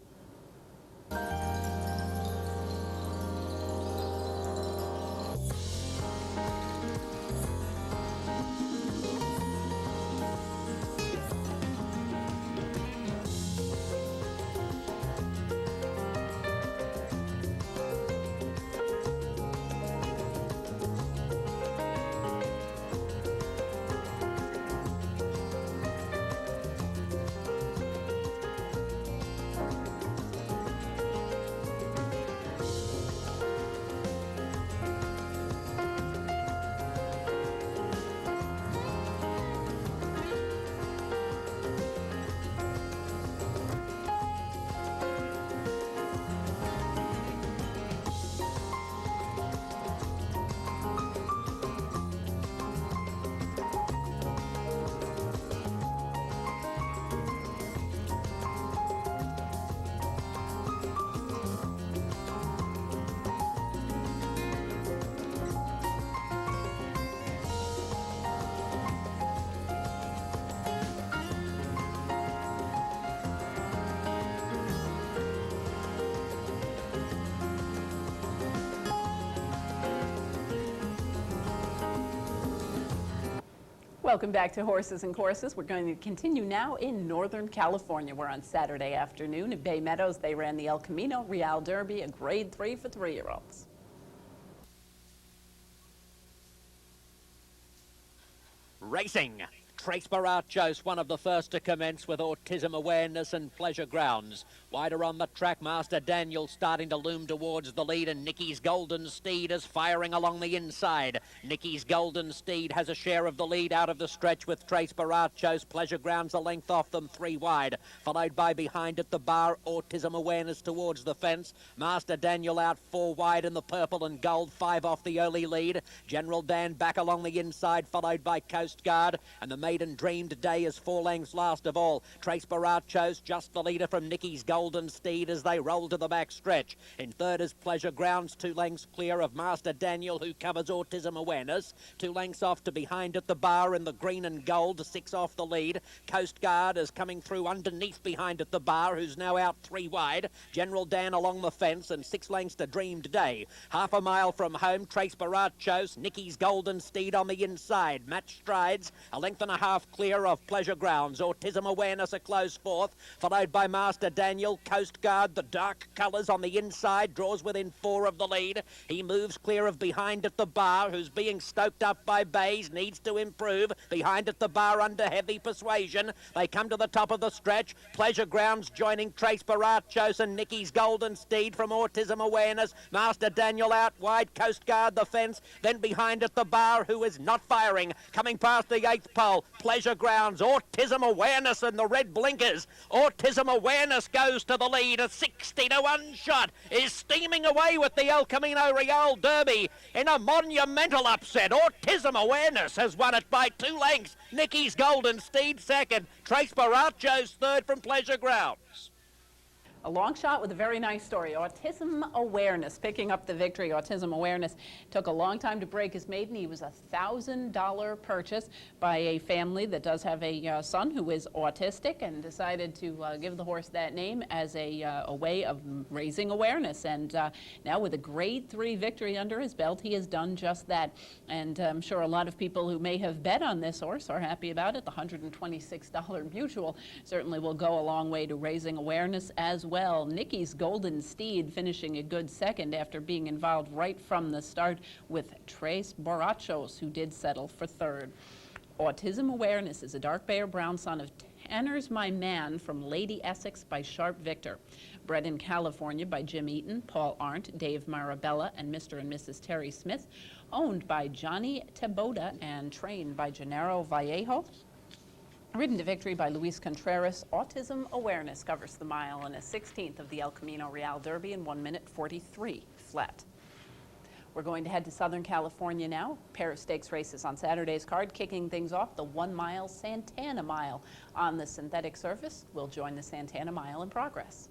Welcome back to Horses and Courses. We're going to continue now in Northern California. We're on Saturday afternoon at Bay Meadows. They ran the El Camino Real Derby, a grade 3 for 3-year-olds. Racing. Trace Barachos, one of the first to commence with Autism Awareness and Pleasure Grounds. Wider on the track, Master Daniel starting to loom towards the lead, and Nicky's Golden Steed is firing along the inside. Nicky's Golden Steed has a share of the lead out of the stretch with Trace Barachos. Pleasure Grounds a length off them, 3 wide. Followed by behind at the bar, Autism Awareness towards the fence. Master Daniel out 4 wide in the purple and gold, 5 off the early lead. General Dan back along the inside, followed by Coast Guard, and the Maiden Dreamed Day is 4 lengths last of all. Trace Barachos just the leader from Nicky's Golden Steed as they roll to the back stretch. In third is Pleasure Grounds, 2 lengths clear of Master Daniel, who covers Autism Awareness. 2 lengths off to behind at the bar in the green and gold, 6 off the lead. Coast Guard is coming through underneath behind at the bar, who's now out 3 wide. General Dan along the fence, and 6 lengths to Dreamed Day. Half a mile from home, Trace Barachos, Nicky's Golden Steed on the inside. Match strides, a length and a half clear of Pleasure Grounds. Autism Awareness a close fourth, followed by Master Daniel. Coast Guard, the dark colours on the inside, draws within 4 of the lead. He moves clear of behind at the bar, who's being stoked up by Bays, needs to improve. Behind at the bar under heavy persuasion. They come to the top of the stretch. Pleasure Grounds joining Trace Barachos and Nicky's Golden Steed from Autism Awareness. Master Daniel out wide, Coast Guard the fence. Then behind at the bar, who is not firing, coming past the 8th pole. Pleasure Grounds, Autism Awareness and the red blinkers. Autism Awareness goes to the lead. A 60-1 shot is steaming away with the El Camino Real Derby in a monumental upset. Autism Awareness has won it by 2 lengths. Nicky's Golden Steed second. Trace Barachos third from Pleasure Grounds. A long shot with a very nice story. Autism Awareness picking up the victory. Autism Awareness took a long time to break his maiden. He was a $1,000 purchase by a family that does have a son who is autistic, and decided to give the horse that name as a way of raising awareness. And now with a grade 3 victory under his belt, he has done just that. And I'm sure a lot of people who may have bet on this horse are happy about it. The $126 mutual certainly will go a long way to raising awareness as well. Nicky's Golden Steed finishing a good second after being involved right from the start with Trace Barachos, who did settle for third. Autism Awareness is a dark bay or brown son of Tanner's My Man from Lady Essex by Sharp Victor. Bred in California by Jim Eaton, Paul Arndt, Dave Marabella, and Mr. and Mrs. Terry Smith. Owned by Johnny Teboda and trained by Gennaro Vallejo. Ridden to victory by Luis Contreras. Autism Awareness covers the mile in a 16th of the El Camino Real Derby in 1 minute 43 flat. We're going to head to Southern California now. Pair of stakes races on Saturday's card, kicking things off the 1 mile Santana Mile on the synthetic surface. We'll join the Santana Mile in progress.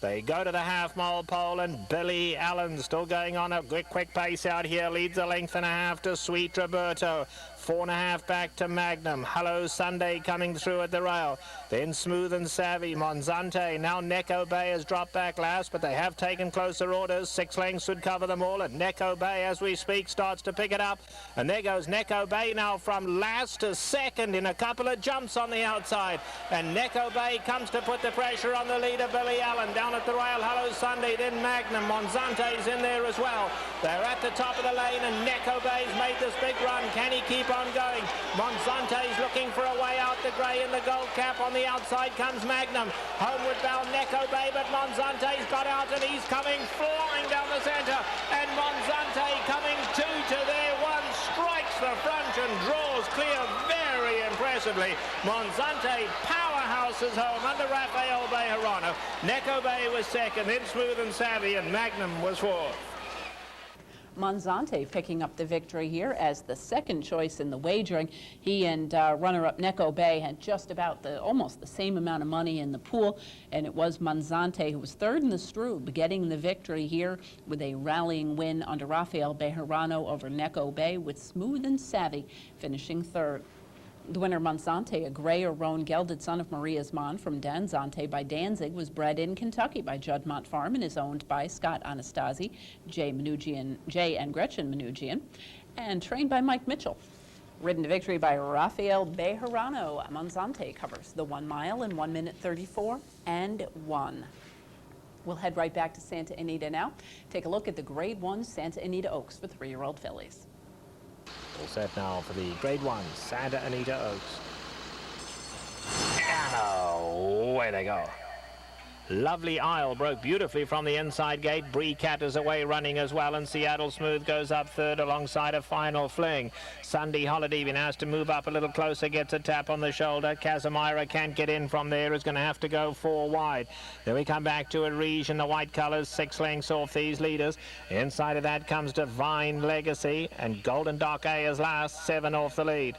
They go to the half-mile pole, and Billy Allen still going on a quick pace out here. Leads a length and a half to Sweet Roberto. 4.5 back to Magnum. Hello Sunday coming through at the rail. Then Smooth and Savvy. Monzante. Now Neko Bay has dropped back last, but they have taken closer orders. 6 lengths would cover them all. And Neko Bay, as we speak, starts to pick it up. And there goes Neko Bay now from last to second in a couple of jumps on the outside. And Neko Bay comes to put the pressure on the leader, Billy Allen. Down at the rail, Hello Sunday. Then Magnum. Monzante's in there as well. They're at the top of the lane, and Neko Bay's made this big run. Can he keep on going? Monzante's looking for a way out. The grey and the gold cap. On the outside comes Magnum. Homeward bound Neko Bay, but Monzante's got out, and he's coming flying down the centre. And Monzante coming 2 to their 1, strikes the front and draws clear very impressively. Monzante powerhouses home under Rafael Bejarano. Neko Bay was second, then Smooth and Savvy, and Magnum was fourth. Monzante picking up the victory here as the second choice in the wagering. He and runner-up Neko Bay had just about almost the same amount of money in the pool, and it was Monzante who was third in the Strube, getting the victory here with a rallying win under Rafael Bejarano over Neko Bay, with Smooth and Savvy finishing third. The winner, Monzante, a gray or roan gelded son of Maria's Mon from Danzante by Danzig, was bred in Kentucky by Juddmonte Farm and is owned by Scott Anastasi, Jay and Gretchen Manoogian, and trained by Mike Mitchell. Ridden to victory by Rafael Bejarano. Monzante covers the 1 mile in 1 minute 34 and 1. We'll head right back to Santa Anita now. Take a look at the Grade 1 Santa Anita Oaks for 3-year-old fillies. All set now for the Grade 1 Santa Anita Oaks. And away they go. Lovely Isle broke beautifully from the inside gate. Bree Cat is away running as well, and Seattle Smooth goes up third alongside a Final Fling. Sunday Holiday been asked to move up a little closer, gets a tap on the shoulder. Casimira can't get in from there, is going to have to go 4 wide. Then we come back to a Rige in the white colours, 6 lengths off these leaders. Inside of that comes Divine Legacy, and Golden Dock A is last, 7 off the lead.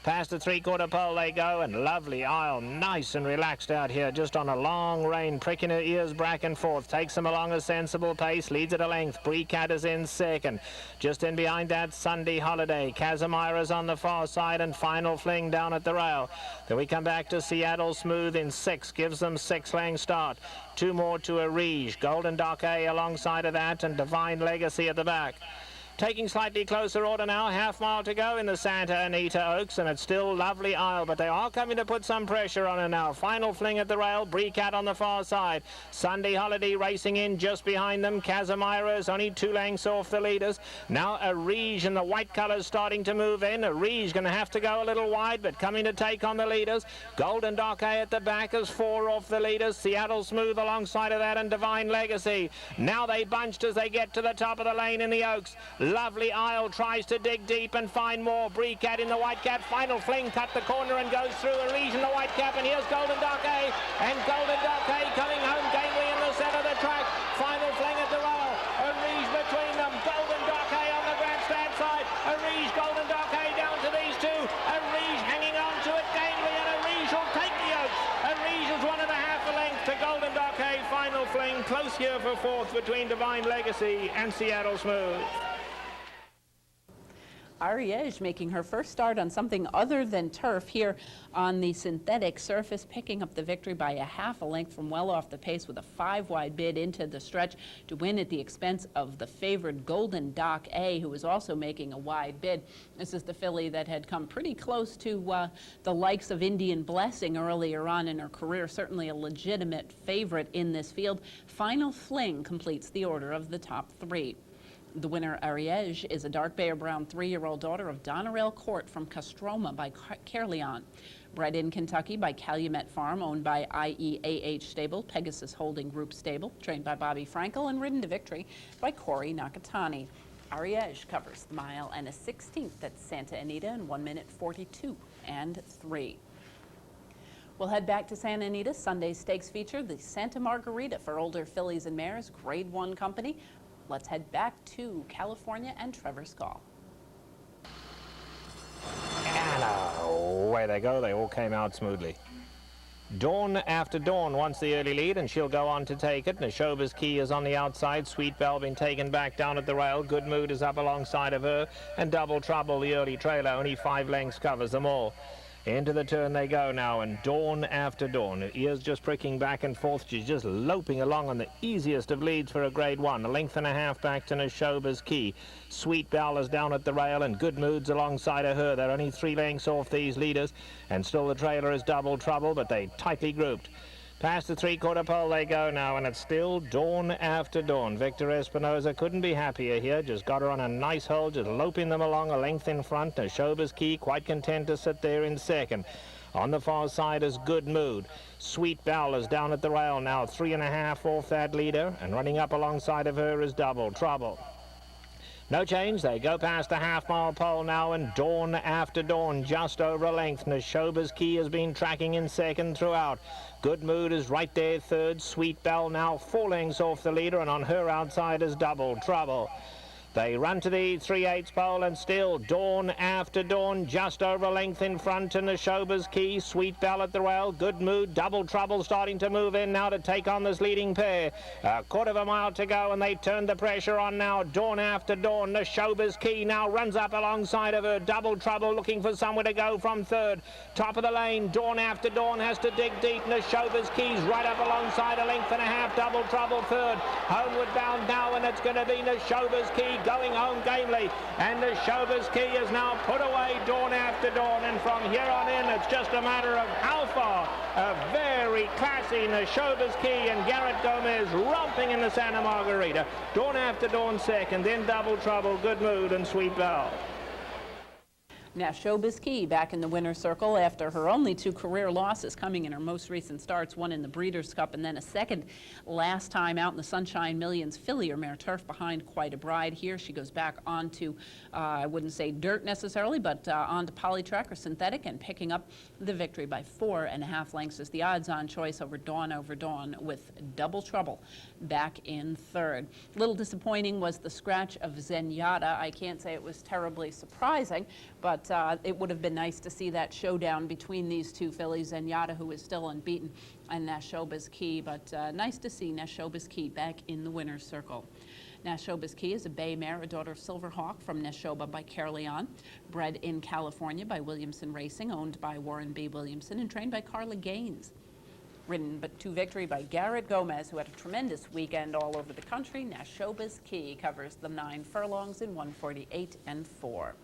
Past the 3/4 pole they go, and Lovely Isle nice and relaxed out here, just on a long rein, pricking her ears back and forth, takes them along a sensible pace, leads at a length. Bree Cat is in second. Just in behind that, Sunday Holiday. Casimira's on the far side, and Final Fling down at the rail. Then we come back to Seattle Smooth in 6, gives them 6 length start. 2 more to a Rige. Golden Dock A alongside of that, and Divine Legacy at the back. Taking slightly closer order now, half mile to go in the Santa Anita Oaks, and it's still Lovely Isle, but they are coming to put some pressure on her now. Final Fling at the rail, Bree Cat on the far side. Sunday Holiday racing in just behind them. Casimira is only 2 lengths off the leaders. Now a Rige in the white colours starting to move in. A Rige going to have to go a little wide, but coming to take on the leaders. Golden Dock A at the back is 4 off the leaders. Seattle Smooth alongside of that, and Divine Legacy. Now they bunched as they get to the top of the lane in the Oaks. Lovely Isle tries to dig deep and find more. Bree Cat in the white cap. Final Fling cut the corner and goes through a Rige in the white cap, and here's Golden Dock A, and Golden Dock A coming home gamely in the centre of the track. Final Fling at the rail. A Rige between them. Golden Dock A on the grandstand side. A Rige, Golden Dock A down to these two. A Rige hanging on to it gamely, and a Rige will take the Oaks. A Rige is 1.5 a length to Golden Dock A. Final Fling close here for 4th between Divine Legacy and Seattle Smooth. Ariege making her first start on something other than turf here on the synthetic surface, picking up the victory by 1/2 a length from well off the pace with a 5-wide bid into the stretch to win at the expense of the favored Golden Dock A, who was also making a wide bid. This is the filly that had come pretty close to the likes of Indian Blessing earlier on in her career, certainly a legitimate favorite in this field. Final Fling completes the order of the top 3. The winner, Ariege, is a dark bay or brown 3-year-old daughter of Donerail Court from Castroma by Caerleon. Bred in Kentucky by Calumet Farm, owned by IEAH Stable, Pegasus Holding Group Stable, trained by Bobby Frankel, and ridden to victory by Corey Nakatani. Ariege covers the mile and a 16th at Santa Anita in 1 minute 42 and 3. We'll head back to Santa Anita. Sunday's stakes feature the Santa Margarita for older fillies and mares, Grade 1 company. Let's head back to California and Trevor Skull. And away they go. They all came out smoothly. Dawn After Dawn wants the early lead, and she'll go on to take it. Neshoba's Key is on the outside. Sweet Belle been taken back down at the rail. Good Mood is up alongside of her, and Double Trouble, the early trailer, only 5 lengths covers them all. Into the turn they go now, and Dawn After Dawn. Her ears just pricking back and forth. She's just loping along on the easiest of leads for a Grade 1. 1.5 lengths back to Neshoba's Key. Sweet Belle is down at the rail, and Good Mood's alongside of her. They're only 3 lengths off these leaders, and still the trailer is Double Trouble, but they tightly grouped. Past the 3/4 pole they go now, and it's still Dawn After Dawn. Victor Espinoza couldn't be happier here. Just got her on a nice hold, just loping them along a length in front. Neshoba's Key quite content to sit there in second. On the far side is Good Mood. Sweet Belle is down at the rail now, 3.5 off that leader, and running up alongside of her is Double Trouble. No change. They go past the half-mile pole now, and Dawn After Dawn just over a length. Neshoba's Key has been tracking in second throughout. Good Mood is right there third. Sweet Belle now 4 lengths off the leader, and on her outside is Double Trouble. They run to the 3/8 pole, and still Dawn After Dawn just over a length in front, and Neshoba's Key. Sweet Belle at the rail. Good Mood, Double Trouble starting to move in now to take on this leading pair. 1/4 mile to go, and they turn the pressure on now. Dawn After Dawn. Neshoba's Key now runs up alongside of her. Double Trouble looking for somewhere to go from third. Top of the lane, Dawn After Dawn has to dig deep. Neshoba's Key's right up alongside, 1.5 lengths. Double Trouble third. Homeward bound now, and it's going to be Neshoba's Key. going home gamely. And the Showbiz Key is now put away dawn after dawn. And from here on in, it's just a matter of how far. A very classy Showbiz Key and Garrett Gomez romping in the Santa Margarita. Dawn after dawn second, then Double Trouble, Good Mood, and Sweet Belle. Now, Showbiz Key back in the winner's circle after her only 2 career losses, coming in her most recent starts, one in the Breeders' Cup and then a second last time out in the Sunshine Millions filly or mare turf behind Quite a Bride. Here she goes back onto, I wouldn't say dirt necessarily, but onto polytrack or synthetic, and picking up the victory by 4.5 lengths is the odds-on choice over Dawn with Double Trouble back in third. A little disappointing was the scratch of Zenyatta. I can't say it was terribly surprising, but it would have been nice to see that showdown between these 2 fillies, Zenyatta, who is still unbeaten, and Showbiz Key. But nice to see Showbiz Key back in the winner's circle. Showbiz Key is a bay mare, a daughter of Silverhawk from Neshoba by Caerleon, bred in California by Williamson Racing, owned by Warren B. Williamson, and trained by Carla Gaines. Ridden but to victory by Garrett Gomez, who had a tremendous weekend all over the country. Showbiz Key covers the 9 furlongs in 1:48 and 4.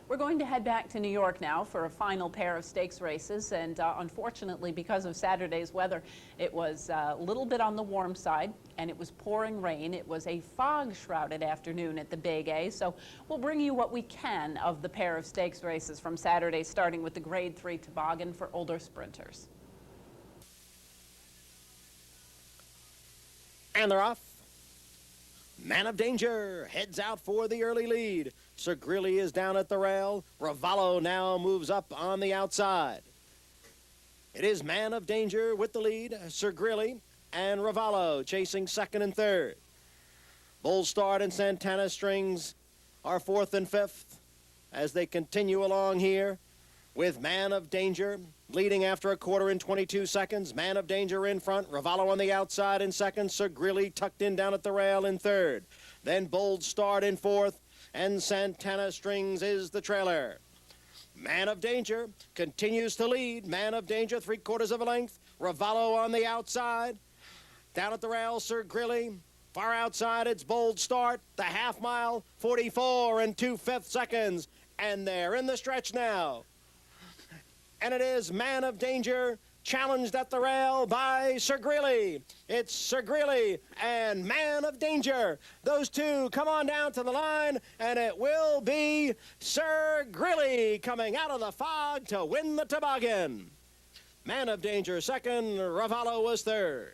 We're going to head back to New York now for a final pair of stakes races, and unfortunately, because of Saturday's weather, it was a little bit on the warm side, and it was pouring rain. It was a fog-shrouded afternoon at the Big A, so we'll bring you what we can of the pair of stakes races from Saturday, starting with the Grade 3 toboggan for older sprinters. And they're off. Man of Danger heads out for the early lead. Sir Greeley is down at the rail. Ravallo now moves up on the outside. It is Man of Danger with the lead. Sir Greeley and Ravallo chasing second and third. Bold Start and Santana Strings are fourth and fifth as they continue along here with Man of Danger leading after a quarter in 22 seconds. Man of Danger in front. Ravallo on the outside in second. Sir Greeley tucked in down at the rail in third. Then Bold Start in fourth. And Santana Strings is the trailer. Man of Danger continues to lead. Man of Danger 3/4 of a length. Ravallo on the outside. Down at the rail, Sir Greeley. Far outside, it's Bold Start. The half mile, 44 and 2/5 seconds. And they're in the stretch now. And it is Man of Danger challenged at the rail by Sir Greeley. It's Sir Greeley and Man of Danger. Those 2 come on down to the line, and it will be Sir Greeley coming out of the fog to win the toboggan. Man of Danger second, Ravallo was third.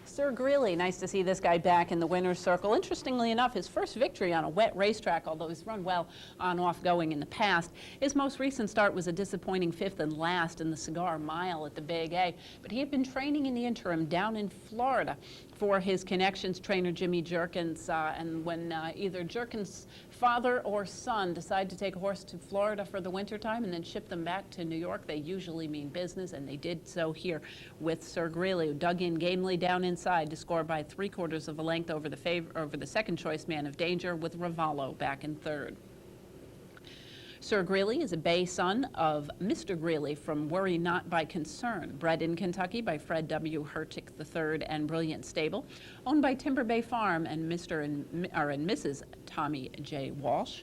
Sir Greeley, nice to see this guy back in the winner's circle. Interestingly enough, his first victory on a wet racetrack, although he's run well on off-going in the past. His most recent start was a disappointing 5th and last in the Cigar Mile at the Big A, but he had been training in the interim down in Florida for his Connections trainer Jimmy Jerkins, and when either Jerkins' father or son decide to take a horse to Florida for the wintertime and then ship them back to New York, they usually mean business, and they did so here with Sir Greeley, who dug in gamely down inside to score by 3/4 of a length over the second choice Man of Danger, with Ravallo back in third. Sir Greeley is a bay son of Mr. Greeley from Worry Not by Concern, bred in Kentucky by Fred W. Hurtick III and Brilliant Stable, owned by Timber Bay Farm and Mr. and Mrs. Tommy J. Walsh,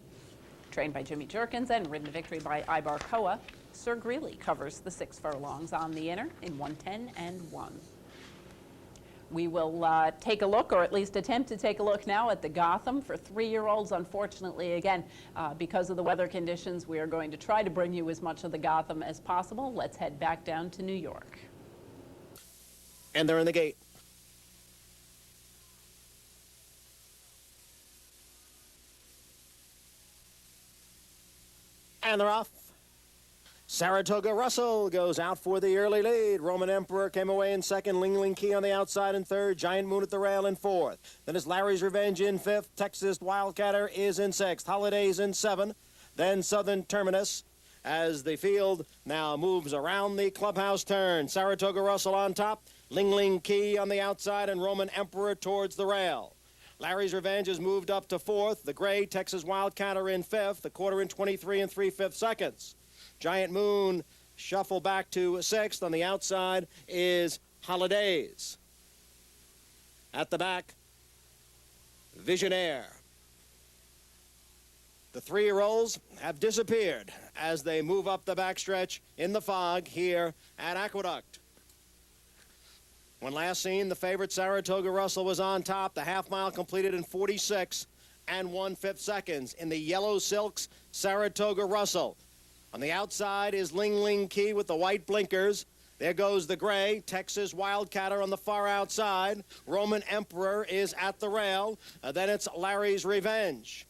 trained by Jimmy Jerkins and ridden to victory by Ibar Koa. Sir Greeley covers the 6 furlongs on the inner in 1:10 and 1. We will take a look, or at least attempt to take a look now at the Gotham for 3-year-olds. Unfortunately, again, because of the weather conditions, we are going to try to bring you as much of the Gotham as possible. Let's head back down to New York. And they're in the gate. And they're off. Saratoga Russell goes out for the early lead. Roman Emperor came away in second. Ling Ling Key on the outside in third. Giant Moon at the rail in fourth. Then it's Larry's Revenge in fifth. Texas Wildcatter is in sixth. Holidays in seventh. Then Southern Terminus as the field now moves around the clubhouse turn. Saratoga Russell on top. Ling Ling Key on the outside and Roman Emperor towards the rail. Larry's Revenge has moved up to fourth. The gray Texas Wildcatter in fifth. The quarter in 23 and 3/5 seconds. Giant Moon shuffle back to sixth. On the outside is Holidays. At the back, Visionaire. The 3-year-olds have disappeared as they move up the backstretch in the fog here at Aqueduct. When last seen, the favorite Saratoga Russell was on top. The half-mile completed in 46 1/5 seconds in the yellow silks Saratoga Russell. On the outside is Ling Ling Key with the white blinkers. There goes the gray Texas Wildcatter on the far outside. Roman Emperor is at the rail. Then it's Larry's Revenge.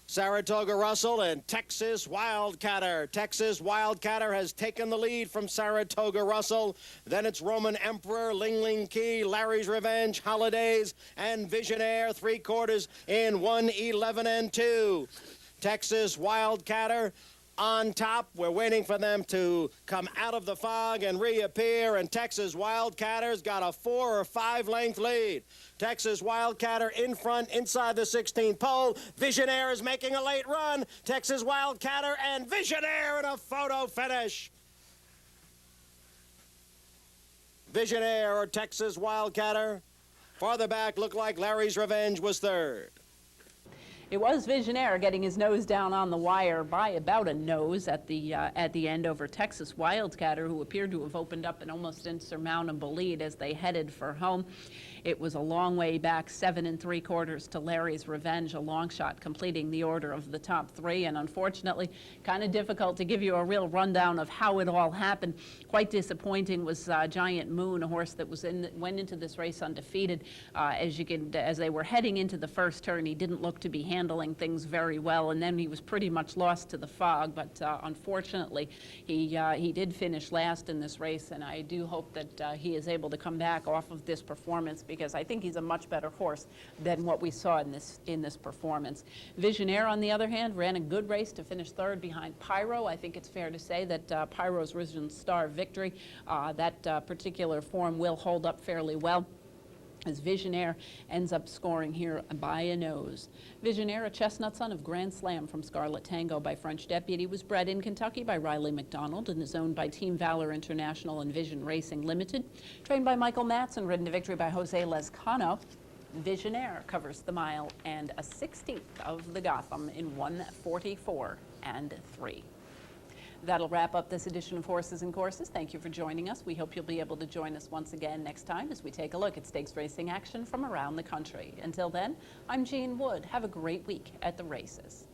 Saratoga Russell and Texas Wildcatter. Texas Wildcatter has taken the lead from Saratoga Russell. Then it's Roman Emperor, Ling Ling Key, Larry's Revenge, Holidays, and Visionaire, 3/4 in 1:11 2. Texas Wildcatter on top. We're waiting for them to come out of the fog and reappear, and Texas Wildcatter's got a 4 or 5 length lead. Texas Wildcatter in front inside the 16th pole. Visionaire is making a late run. Texas Wildcatter and Visionaire in a photo finish. Visionaire or Texas Wildcatter. Farther back looked like Larry's Revenge was third. It was Visionaire getting his nose down on the wire by about a nose at the end over Texas Wildcatter, who appeared to have opened up an almost insurmountable lead as they headed for home. It was a long way back, 7 3/4 to Larry's Revenge, a long shot completing the order of the top 3, and unfortunately kind of difficult to give you a real rundown of how it all happened. Quite disappointing was Giant Moon, a horse that went into this race undefeated. As they were heading into the first turn, he didn't look to be handling things very well, and then he was pretty much lost to the fog, but unfortunately he did finish last in this race, and I do hope that he is able to come back off of this performance, because I think he's a much better horse than what we saw in this performance. Visionaire, on the other hand, ran a good race to finish third behind Pyro. I think it's fair to say that Pyro's Risen Star Victory, that particular form will hold up fairly well, as Visionaire ends up scoring here by a nose. Visionaire, a chestnut son of Grand Slam from Scarlet Tango by French Deputy, was bred in Kentucky by Riley McDonald and is owned by Team Valor International and Vision Racing Limited. Trained by Michael Matson, ridden to victory by Jose Lezcano. Visionaire covers the mile and a 16th of the Gotham in 1:44 3. That'll wrap up this edition of Horses and Courses. Thank you for joining us. We hope you'll be able to join us once again next time as we take a look at stakes racing action from around the country. Until then, I'm Jean Wood. Have a great week at the races.